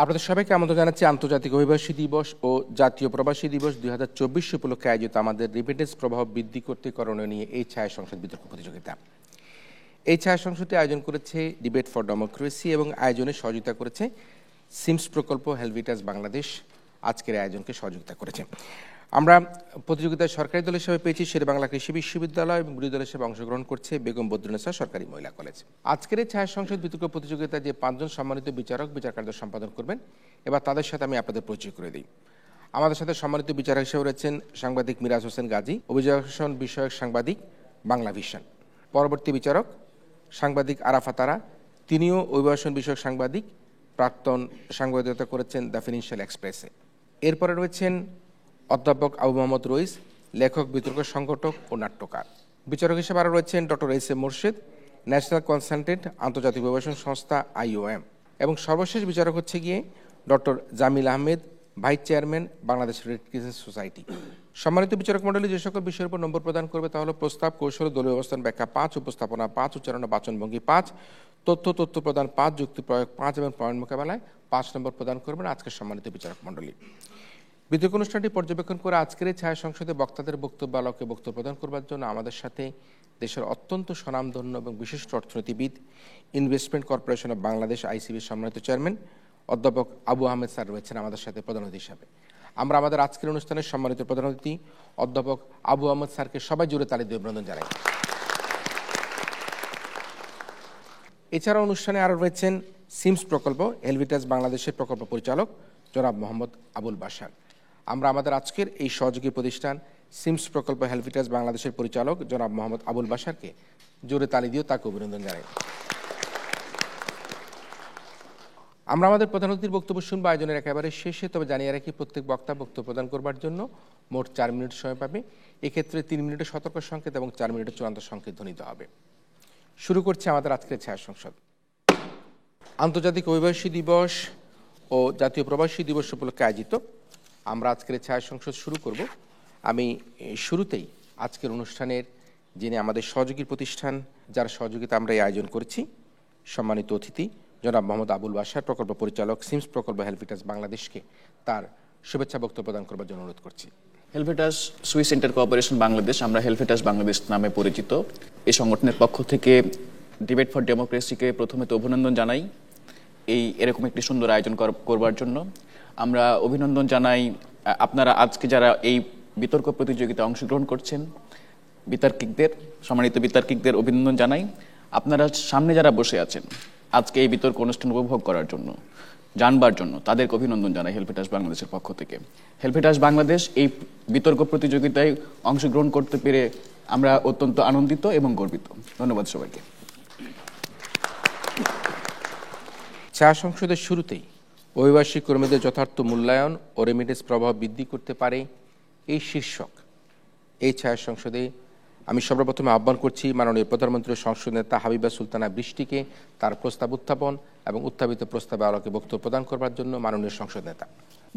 আপনাদের সবাইকে আমন্ত্রণ জানাচ্ছি আন্তর্জাতিক অভিবাসী দিবস ও জাতীয় প্রবাসী দিবস 2024 উপলক্ষে আয়োজিত আমাদের রেমিটেন্স প্রবাহ বৃদ্ধি করতে করণীয় নিয়ে এই ছায়া সংসদ বিতর্ক প্রতিযোগিতা। এই ছায়া সংসদটি আয়োজন করেছে ডিবেট ফর ডেমোক্রেসি এবং আয়োজনে সহযোগিতা করেছে সিমস প্রকল্প, হেলভিটাস বাংলাদেশ আজকের আয়োজনকে সহযোগিতা করেছে। আমরা প্রতিযোগিতায় সরকারি দল হিসেবে পেয়েছি শেরেবাংলা কৃষি বিশ্ববিদ্যালয় এবং বিরোধী দল হিসেবে অংশগ্রহণ করছে বেগম বদরুন্নেসা সরকারি মহিলা কলেজ। আজকের এই ছায়া সংসদ বিতর্ক প্রতিযোগিতায় যে 5 জন সম্মানিত বিচারক বিচার কার্য সম্পাদন করবেন, এবার তাদের সাথে আমি আপনাদের পরিচয় করে দিই। আমাদের সাথে সম্মানিত বিচারক হিসেবে রয়েছেন সাংবাদিক মিরাজ হোসেন গাজী, অভিযোজন বিষয়ক সাংবাদিক, বাংলা ভিশন। পরবর্তী বিচারক সাংবাদিক আরাফাত আরা, তিনিও অভিবাসন বিষয়ক সাংবাদিক, প্রাক্তন সাংবাদিকতা করেছেন দ্য ফিনান্সিয়াল এক্সপ্রেসে। এরপরে রয়েছেন অধ্যাপক আবু মোহাম্মদ রইস, লেখক, বিতর্ক সংগঠক ও নাট্যকার। বিচারক হিসেবে আরও রয়েছেন doctor S M Morshed, national consultant, আন্তর্জাতিক অভিবাসন সংস্থা IOM। এবং সর্বশেষ বিচারক হচ্ছে গিয়ে doctor Jamil Ahmed, vice chairman, Bangladesh red crescent society. সম্মানিত বিচারক মণ্ডলী যে সকল বিষয়ের উপর নম্বর প্রদান করবে তা হলো প্রস্তাব, কৌশল, দলীয় অবস্থান ব্যাখ্যা 5, উপস্থাপনা 5, উচ্চারণ ও বাচনভঙ্গি 5, তথ্য প্রদান 5, যুক্তি প্রয়োগ 5 এবং পয়েন্ট মোকাবেলায় 5 নম্বর প্রদান করবেন আজকের সম্মানিত বিচারক মণ্ডলী। বিতর্ক অনুষ্ঠানটি পর্যবেক্ষণ করে আজকের এই ছায়া সংসদে বক্তাদের বক্তব্য আলোকে বক্তব্য প্রদান করবার জন্য আমাদের সাথে দেশের অত্যন্ত স্বনামধন্য এবং বিশিষ্ট অর্থনীতিবিদ, ইনভেস্টমেন্ট কর্পোরেশন অব বাংলাদেশ ICBর সম্মানিত চেয়ারম্যান অধ্যাপক আবু আহমেদ স্যার রয়েছেন আমাদের সাথে প্রধান অতিথি হিসাবে। আমরা আমাদের আজকের অনুষ্ঠানের সম্মানিত প্রধান অতিথি অধ্যাপক আবু আহমেদ স্যারকে সবাই জুড়ে তালি দিয়ে অভিনন্দন জানাই। এছাড়া অনুষ্ঠানে আরও রয়েছেন সিমস প্রকল্প, হেলভিটাস বাংলাদেশের প্রকল্প পরিচালক জনাব মোহাম্মদ আবুল বাশার। আমরা আমাদের আজকের এই সহযোগী প্রতিষ্ঠান সিমস প্রকল্প, হেলভিটাস বাংলাদেশের পরিচালক জনাব মোহাম্মদ আবুল বাশারকে জোরে তালি দিয়ে তাকে অভিনন্দন জানাই। আমরা আমাদের প্রধান অতিথির বক্তব্য শুনবো আয়োজনের একেবারে শেষে, তবে জানিয়ে রাখি প্রত্যেক বক্তা বক্তব্য প্রদান করবার জন্য মোট 4 মিনিট সময় পাবে। এক্ষেত্রে 3 মিনিটের সতর্ক সংকেত এবং 4 মিনিটের চূড়ান্ত সংকেত ধ্বনিত হবে। শুরু করছে আমাদের আজকের ছায়া সংসদ। আন্তর্জাতিক অভিবাসী দিবস ও জাতীয় প্রবাসী দিবস উপলক্ষে আয়োজিত আমরা আজকের ছায়া সংসদ শুরু করব। আমি শুরুতেই আজকের অনুষ্ঠানের যিনি আমাদের সহযোগী প্রতিষ্ঠান, যার সহযোগিতা আমরা এই আয়োজন করেছি, সম্মানিত অতিথি জনাব মোহাম্মদ আবুল বাশার, প্রকল্প পরিচালক, সিমস প্রকল্প, হেলভিটাস বাংলাদেশকে তার শুভেচ্ছা বক্তব্য প্রদান করবার জন্য অনুরোধ করছি। হেলভিটাস সুইস ইন্টার কোঅপারেশন বাংলাদেশ, আমরা হেলভিটাস বাংলাদেশ নামে পরিচিত। এই সংগঠনের পক্ষ থেকে ডিবেট ফর ডেমোক্রেসিকে প্রথমে তো অভিনন্দন জানাই এরকম একটি সুন্দর আয়োজন করবার জন্য। আমরা অভিনন্দন জানাই আপনারা আজকে যারা এই বিতর্ক প্রতিযোগিতায় অংশগ্রহণ করছেন, বিতার্কিকদের, সম্মানিত বিতার্কিকদের অভিনন্দন জানাই। আপনারা সামনে যারা বসে আছেন আজকে এই বিতর্ক অনুষ্ঠান উপভোগ করার জন্য, জানবার জন্য, তাদেরকে অভিনন্দন জানাই হেলভিটাস বাংলাদেশের পক্ষ থেকে। হেলভিটাস বাংলাদেশ এই বিতর্ক প্রতিযোগিতায় অংশগ্রহণ করতে পেরে আমরা অত্যন্ত আনন্দিত এবং গর্বিত। ধন্যবাদ সবাইকে। ছায়া সংসদের শুরুতেই অভিবাসী কর্মীদের যথার্থ মূল্যায়ন ও রেমিটেন্স প্রভাব বৃদ্ধি করতে পারে এই শীর্ষক এই ছায়া সংসদে আমি সর্বপ্রথমে আহ্বান করছি মাননীয় প্রধানমন্ত্রী ও সংসদ নেতা হাবিবা সুলতানা বৃষ্টিকে তার প্রস্তাব উত্থাপন এবং উত্থাপিত প্রস্তাবে আলোকে বক্তব্য প্রদান করবার জন্য মাননীয় সংসদ নেতা।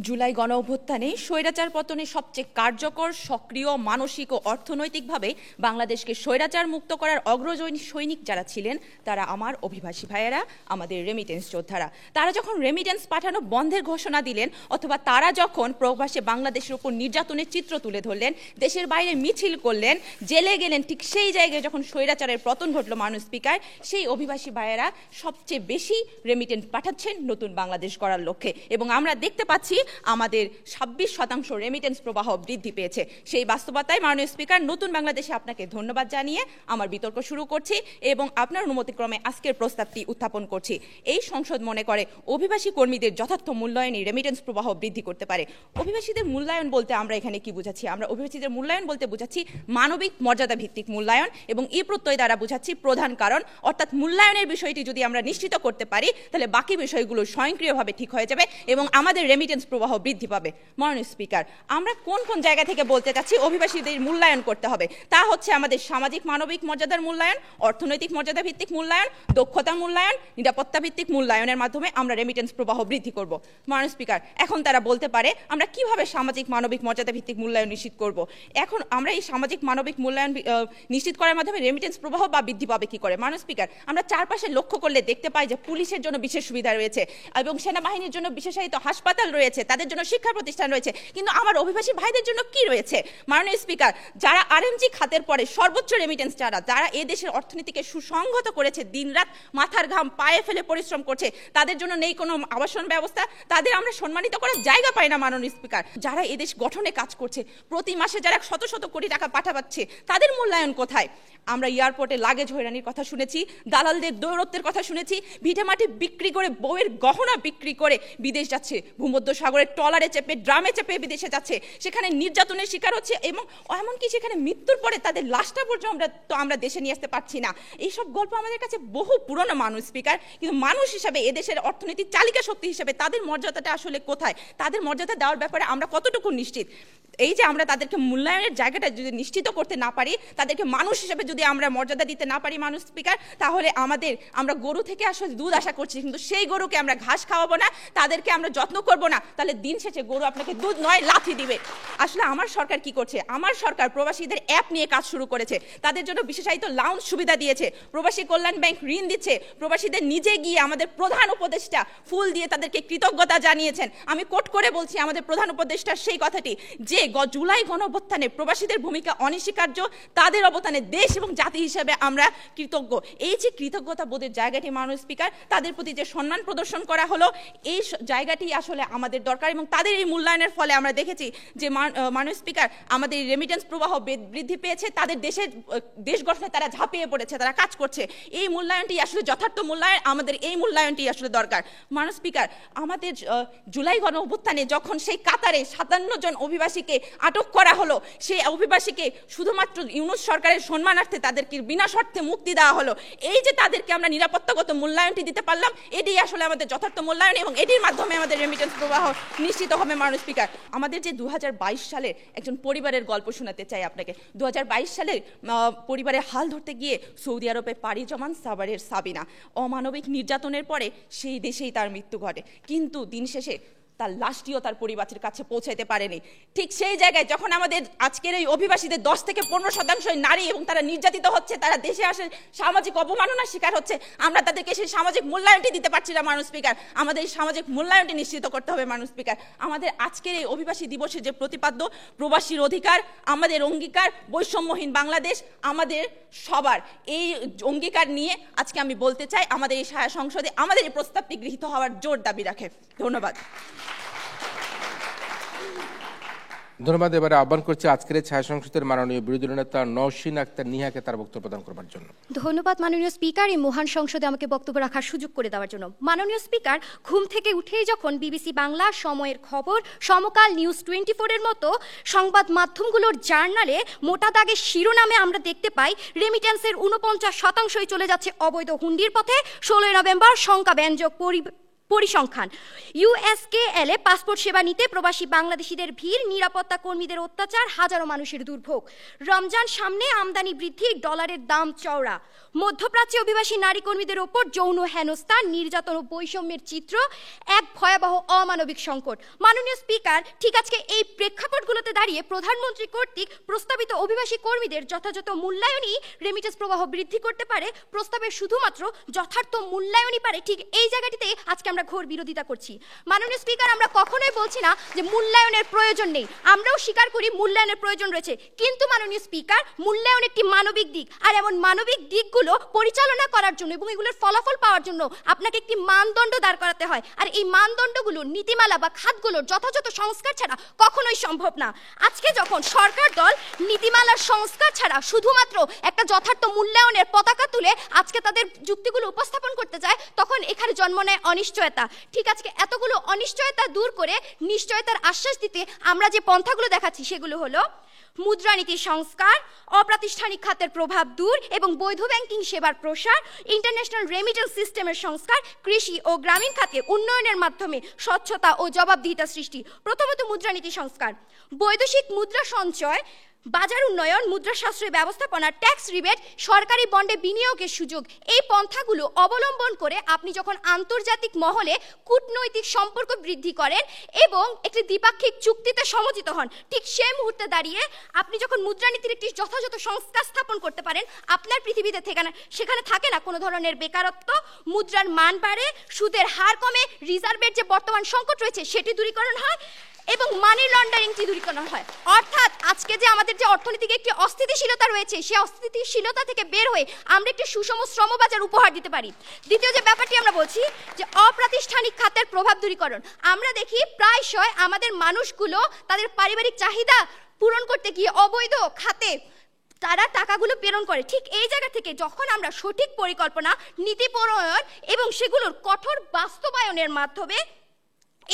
জুলাই গণ অভ্যুত্থানে স্বৈরাচার পতনে সবচেয়ে কার্যকর, সক্রিয়, মানসিক ও অর্থনৈতিকভাবে বাংলাদেশকে স্বৈরাচার মুক্ত করার অগ্রজনী সৈনিক যারা ছিলেন তারা আমার অভিবাসী ভাইয়েরা, আমাদের রেমিটেন্স যোদ্ধারা। তারা যখন রেমিটেন্স পাঠানো বন্ধের ঘোষণা দিলেন অথবা তারা যখন প্রবাসে বাংলাদেশের উপর নির্যাতনের চিত্র তুলে ধরলেন, দেশের বাইরে মিছিল করলেন, জেলে গেলেন, ঠিক সেই জায়গায় যখন স্বৈরাচারের পতন ঘটল মাননীয় স্পিকার, সেই অভিবাসী ভাইয়েরা সবচেয়ে বেশি রেমিটেন্স পাঠাচ্ছেন নতুন বাংলাদেশ গড়ার লক্ষ্যে। এবং আমরা দেখতে পাচ্ছি আমাদের 26% রেমিটেন্স প্রবাহ বৃদ্ধি পেয়েছে। সেই বাস্তবতায় মাননীয় স্পিকার, নতুন বাংলাদেশে আপনাকে ধন্যবাদ জানিয়ে আমার বিতর্ক শুরু করছি এবং আপনার অনুমতিক্রমে আজকের প্রস্তাবটি উত্থাপন করছি। এই সংসদ মনে করে অভিবাসী কর্মীদের যথার্থ মূল্যায়নই রেমিটেন্স প্রবাহ বৃদ্ধি করতে পারে। অভিবাসীদের মূল্যায়ন বলতে আমরা এখানে কি বুঝাচ্ছি? আমরা অভিবাসীদের মূল্যায়ন বলতে বুঝাচ্ছি মানবিক মর্যাদা ভিত্তিক মূল্যায়ন এবং এই প্রত্যয় দ্বারা বুঝাচ্ছি প্রধান কারণ, অর্থাৎ মূল্যায়নের বিষয়টি যদি আমরা নিশ্চিত করতে পারি তাহলে বাকি বিষয়গুলো স্বয়ংক্রিয়ভাবে ঠিক হয়ে যাবে এবং আমাদের রেমিটেন্স প্রবাহ বৃদ্ধি পাবে। মাননীয় স্পিকার, আমরা কোন কোন জায়গা থেকে বলতে চাচ্ছি অভিবাসীদের মূল্যায়ন করতে হবে, তা হচ্ছে আমাদের সামাজিক মানবিক মর্যাদার মূল্যায়ন, অর্থনৈতিক মর্যাদা ভিত্তিক মূল্যায়ন, দক্ষতা মূল্যায়ন, নিরাপত্তা ভিত্তিক মূল্যায়নের মাধ্যমে আমরা রেমিটেন্স প্রবাহ বৃদ্ধি করব। মাননীয় স্পিকার, এখন তারা বলতে পারে আমরা কিভাবে সামাজিক মানবিক মর্যাদা ভিত্তিক মূল্যায়ন নিশ্চিত করব। এখন আমরা এই সামাজিক মানবিক মূল্যায়ন নিশ্চিত করার মাধ্যমে রেমিটেন্স প্রবাহ বা বৃদ্ধি পাবে কি করে? মাননীয় স্পিকার, আমরা চারপাশে লক্ষ্য করলে দেখতে পাই যে পুলিশের জন্য বিশেষ সুবিধা রয়েছে এবং সেনাবাহিনীর জন্য বিশেষায়িত হাসপাতাল রয়েছে, তাদের জন্য শিক্ষা প্রতিষ্ঠান রয়েছে, কিন্তু আমার অভিবাসী ভাইদের জন্য কি রয়েছে? মাননীয় স্পিকার, যারা আরএমজি খাতের পরে সর্বোচ্চ রেমিটেন্স যারা এই দেশের অর্থনীতিকে সুসংহত করেছে, দিনরাত মাথার ঘাম পায়ে ফেলে পরিশ্রম করছে, তাদের জন্য নেই কোনো আবাসন ব্যবস্থা, তাদের আমরা সম্মানিত করার জায়গা পাই না। মাননীয় স্পিকার, যারা এদেশ গঠনে কাজ করছে, প্রতি মাসে যারা শত শত কোটি টাকা পাঠাচ্ছে, তাদের মূল্যায়ন কোথায়? আমরা এয়ারপোর্টে লাগেজ হয়রানির কথা শুনেছি, দালালদের দৌরত্বের কথা শুনেছি, ভিটে মাটি বিক্রি করে, বউয়ের গহনা বিক্রি করে বিদেশ যাচ্ছে, ভূমধ্য সাগরের ট্রলারে চেপে, ড্রামে চেপে বিদেশে যাচ্ছে, সেখানে নির্যাতনের শিকার হচ্ছে এবং এমনকি সেখানে মৃত্যুর পরে তাদের লাশটা পর্যন্ত আমরা দেশে নিয়ে আসতে পারছি না। এইসব গল্প আমাদের কাছে বহু পুরনো। মানুষ স্পিকার, কিন্তু মানুষ হিসাবে এদেশের অর্থনীতির চালিকা শক্তি হিসেবে তাদের মর্যাদাটা আসলে কোথায়? তাদের মর্যাদা দেওয়ার ব্যাপারে আমরা কতটুকু নিশ্চিত? এই যে আমরা তাদেরকে মূল্যায়নের জায়গাটা যদি নিশ্চিত করতে না পারি, তাদেরকে মানুষ হিসেবে যদি আমরা মর্যাদা দিতে না পারি মানুষ স্পিকার, তাহলে আমরা গরু থেকে আসলে দুধ আশা করছি, কিন্তু সেই গরুকে আমরা ঘাস খাওয়াবো না, তাদেরকে আমরা যত্ন করব না, তাহলে দিন শেষে গরু আপনাকে দুধ নয় লাথি দিবে। আসলে আমার সরকার কি করছে? আমার সরকার প্রবাসীদের অ্যাপ নিয়ে কাজ শুরু করেছে, তাদের জন্য বিশেষায়িত লাউঞ্জ সুবিধা দিয়েছে, প্রবাসী কল্যাণ ব্যাংক ঋণ দিচ্ছে, প্রবাসীদের নিজে গিয়ে আমাদের প্রধান উপদেষ্টা ফুল দিয়ে তাদেরকে কৃতজ্ঞতা জানিয়েছেন। আমি কোট করে বলছি আমাদের প্রধান উপদেষ্টার সেই কথাটি যে জুলাই গণঅভ্যুত্থানে প্রবাসীদের ভূমিকা অনস্বীকার্য, তাদের অবদানে দেশ এবং জাতি হিসেবে আমরা কৃতজ্ঞ। এই যে কৃতজ্ঞতা বোধের জায়গাটি মাননীয় স্পিকার, তাদের প্রতি যে সম্মান প্রদর্শন করা হলো, এই জায়গাটি আসলে আমাদের দরকার এবং তাদের এই মূল্যায়নের ফলে আমরা দেখেছি যে মাননীয় স্পিকার, আমাদের রেমিটেন্স প্রবাহ বৃদ্ধি পেয়েছে, তাদের দেশ গঠনে তারা ঝাঁপিয়ে পড়েছে, তারা কাজ করছে। এই মূল্যায়নটি আসলে যথার্থ মূল্যায়ন, আমাদের এই মূল্যায়নটি আসলে দরকার। মাননীয় স্পিকার, আমাদের জুলাই গণঅভ্যুত্থানে যখন সেই কাতারে 57 জন অভিবাসীকে আটক করা হলো, সেই অভিবাসীকে শুধুমাত্র ইউনূস সরকারের সম্মানার্থে তাদেরকে বিনা শর্তে মুক্তি দেওয়া হলো। এই যে তাদেরকে আমরা নিরাপত্তাগত মূল্যায়নটি দিতে পারলাম, এটি আসলে আমাদের যথার্থ মূল্যায়ন এবং এটির মাধ্যমে আমাদের রেমিটেন্স প্রবাহ নিশ্চিত হবে। মাননীয় স্পিকার, আমাদের যে 2022 সালের একজন পরিবারের গল্প শোনাতে চাই আপনাকে। 2022 সালে পরিবারের হাল ধরতে গিয়ে সৌদি আরবে পাড়ি জমান সাভারের সাবিনা, অমানবিক নির্যাতনের পরে সেই দেশেই তার মৃত্যু ঘটে, কিন্তু দিন শেষে তার লাশটিও তার পরিবারের কাছে পৌঁছাইতে পারেনি। ঠিক সেই জায়গায় যখন আমাদের আজকের এই অভিবাসীদের 10 থেকে 15% নারী এবং তারা নির্যাতিত হচ্ছে, তারা দেশে আসে সামাজিক অবমাননার শিকার হচ্ছে, আমরা তাদেরকে সেই সামাজিক মূল্যায়নটি দিতে পারছি না। মাননীয় স্পিকার, আমাদের এই সামাজিক মূল্যায়নটি নিশ্চিত করতে হবে। মাননীয় স্পিকার, আমাদের আজকের এই অভিবাসী দিবসের যে প্রতিপাদ্য প্রবাসীর অধিকার, আমাদের অঙ্গীকার বৈষম্যহীন বাংলাদেশ, আমাদের সবার এই অঙ্গীকার নিয়ে আজকে আমি বলতে চাই আমাদের এই ছায়া সংসদে আমাদের এই প্রস্তাবটি গৃহীত হওয়ার জোর দাবি রাখে। ধন্যবাদ। ধন্যবাদ। এবারে আহ্বান করছি আজকের ছায়া সংসদের মাননীয় বিরোধী নেতা নওশিন আক্তার নিহাকে তার বক্তব্য প্রদান করবার জন্য। ধন্যবাদ মাননীয় স্পিকার, এই মহান সংসদে আমাকে বক্তব্য রাখার সুযোগ করে দেওয়ার জন্য। মাননীয় স্পিকার, ঘুম থেকে উঠেই যখন বিবিসি বাংলা, সময়ের খবর, সমকাল, নিউজ 24-এর মতো সংবাদ মাধ্যমগুলোর জার্নালে মোটা দাগে শিরোনামে আমরা দেখতে পাই রেমিটেন্সের 49% চলে যাচ্ছে অবৈধ হুন্ডির পথে, 16 নভেম্বর সংখ্যাব্যঞ্জক পরিসংখ্যান। ইউএসকেএল এ পাসপোর্ট সেবা নিতে প্রবাসী বাংলাদেশিদের ভিড়, নিরাপত্তা কর্মীদের অত্যাচার, হাজারো মানুষের দুর্ভোগ। রমজান সামনে, আমদানি বৃদ্ধি, ডলারের দাম চওড়া। মধ্যপ্রাচ্যে অভিবাসী নারী কর্মীদের ওপর যৌন হেনস্থা, নির্যাতন ও বৈষম্যের চিত্র, এক ভয়াবহ অমানবিক সংকট। মাননীয় স্পিকার, ঠিক আজকে এই প্রেক্ষাপটগুলোতে দাঁড়িয়ে প্রধানমন্ত্রী কর্তৃক প্রস্তাবিত অভিবাসী কর্মীদের যথাযথ মূল্যায়নই রেমিটেন্স প্রবাহ বৃদ্ধি করতে পারে, প্রস্তাবের শুধুমাত্র যথার্থ মূল্যায়নই পারে, ঠিক এই জায়গাটিতে আজকে আমরা ঘোর বিরোধিতা করছি। মাননীয় স্পিকার, আমরা কখনোই বলছি না যে মূল্যায়নের প্রয়োজন নেই, আমরাও স্বীকার করি মূল্যায়নের প্রয়োজন রয়েছে, কিন্তু মাননীয় স্পিকার, মূল্যায়ন একটি মানবিক দিক, আর এমন মানবিক দিকগুলো পরিচালনা করার জন্য এবং এগুলোর ফলাফল পাওয়ার জন্য আপনাকে একটি মানদণ্ড দাঁড় করাতে হয়, আর এই মানদণ্ডগুলো নীতিমালা বা খাতগুলোর যথাযথ সংস্কার ছাড়া কখনোই সম্ভব না। আজকে যখন সরকার দল নীতিমালার সংস্কার ছাড়া শুধুমাত্র একটা যথার্থ মূল্যায়নের পতাকা তুলে আজকে তাদের যুক্তিগুলো উপস্থাপন করতে চায়, তখন এখানে জন্ম নেয় অনিশ্চয়তা। ঠিক আজকে এতগুলো অনিশ্চয়তা দূর করে নিশ্চয়তার আশ্বাস দিতে আমরা যে পন্থাগুলো দেখাচ্ছি সেগুলো হলো মুদ্রানীতি সংস্কার, অপ্রাতিষ্ঠানিক খাতের প্রভাব দূর এবং বৈধ ব্যাংকিং সেবার প্রসার, ইন্টারন্যাশনাল রেমিটেন্স সিস্টেমের সংস্কার, কৃষি ও গ্রামীণ খাতে উন্নয়নের মাধ্যমে স্বচ্ছতা ও জবাবদিহিতা সৃষ্টি। প্রথমত মুদ্রানীতি সংস্কার, বৈদেশিক মুদ্রা সঞ্চয়, বাজার উন্নয়ন, মুদ্রা সাশ্রয় ব্যবস্থাপনা, ট্যাক্স রিবেট, সরকারি বন্ডে বিনিয়োগের সুযোগ, এই পন্থাগুলো অবলম্বন করে আপনি যখন আন্তর্জাতিক মহলে কূটনৈতিক সম্পর্ক বৃদ্ধি করেন এবং একটি দ্বিপাক্ষিক চুক্তিতে সমঝোতা হন, ঠিক সেই মুহূর্তে দাঁড়িয়ে আপনি যখন মুদ্রানীতির একটি যথাযথ সংস্কার স্থাপন করতে পারেন, আপনার পৃথিবীতে সেখানে থাকে না কোনো ধরনের বেকারত্ব, মুদ্রার মান বাড়ে, সুদের হার কমে, রিজার্ভের যে বর্তমান সংকট রয়েছে সেটি দূরীকরণ হয় এবং মানি লন্ডারিংটি দূরীকরণ হয়। অর্থাৎ আজকে যে আমাদের যে অর্থনৈতিক একটি অস্থিতিশীলতা রয়েছে, সেই অস্থিতিশীলতা থেকে বের হয়ে আমরা একটি সুষম শ্রমবাজার উপহার দিতে পারি। দ্বিতীয় যে ব্যাপারটি আমরা বলছি যে অপ্রাতিষ্ঠানিক খাতের প্রভাব দূরীকরণ, আমরা দেখি প্রায়শই আমাদের মানুষগুলো তাদের পারিবারিক চাহিদা পূরণ করতে গিয়ে অবৈধ খাতে তারা টাকাগুলো প্রেরণ করে। ঠিক এই জায়গা থেকে যখন আমরা সঠিক পরিকল্পনা, নীতি প্রণয়ন এবং সেগুলোর কঠোর বাস্তবায়নের মাধ্যমে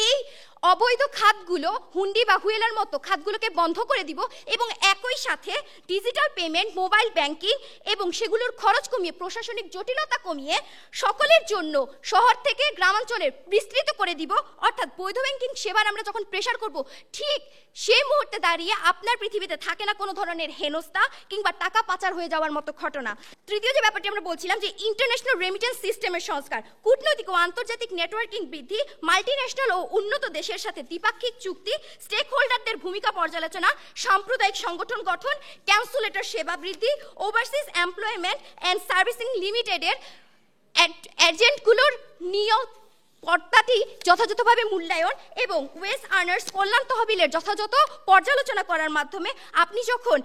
এই অবৈধ খাতগুলো, হুন্ডি বা হুয়েলার মতো খাতগুলোকে বন্ধ করে দিব এবং একই সাথে ডিজিটাল পেমেন্ট, মোবাইল ব্যাংকিং এবং সেগুলোর খরচ কমিয়ে, প্রশাসনিক জটিলতা কমিয়ে সকলের জন্য শহর থেকে গ্রামাঞ্চলে বিস্তৃত করে দিব, অর্থাৎ বৈধ ব্যাংকিং সেবার আমরা যখন প্রেসার করব, ঠিক সেই মুহূর্তে দাঁড়িয়ে আপনার পৃথিবীতে থাকে না কোনো ধরনের হেনস্থা কিংবা টাকা পাচার হয়ে যাওয়ার মতো ঘটনা। তৃতীয় যে ব্যাপারটি আমরা বলছিলাম যে ইন্টারন্যাশনাল রেমিটেন্স সিস্টেমের সংস্কার, কূটনৈতিক ও আন্তর্জাতিক নেটওয়ার্কিং বৃদ্ধি, মাল্টিন্যাশনাল ও উন্নত দেশের সাথে দ্বিপাক্ষিক চুক্তি, স্টেক হোল্ডারদের ভূমিকা পর্যালোচনা, সাম্প্রদায়িক সংগঠন গঠন, ক্যান্সুলেটর সেবা বৃদ্ধি, ওভারসিজ এমপ্লয়মেন্ট অ্যান্ড সার্ভিসিং লিমিটেডের এজেন্টগুলোর নিয়োগ কর্তাটি যথাযথভাবে মূল্যায়ন এবং ওয়েস্ট আর্নার্স কল্যাণ তহবিলের যথাযথ পর্যালোচনা করার মাধ্যমে আপনি যখন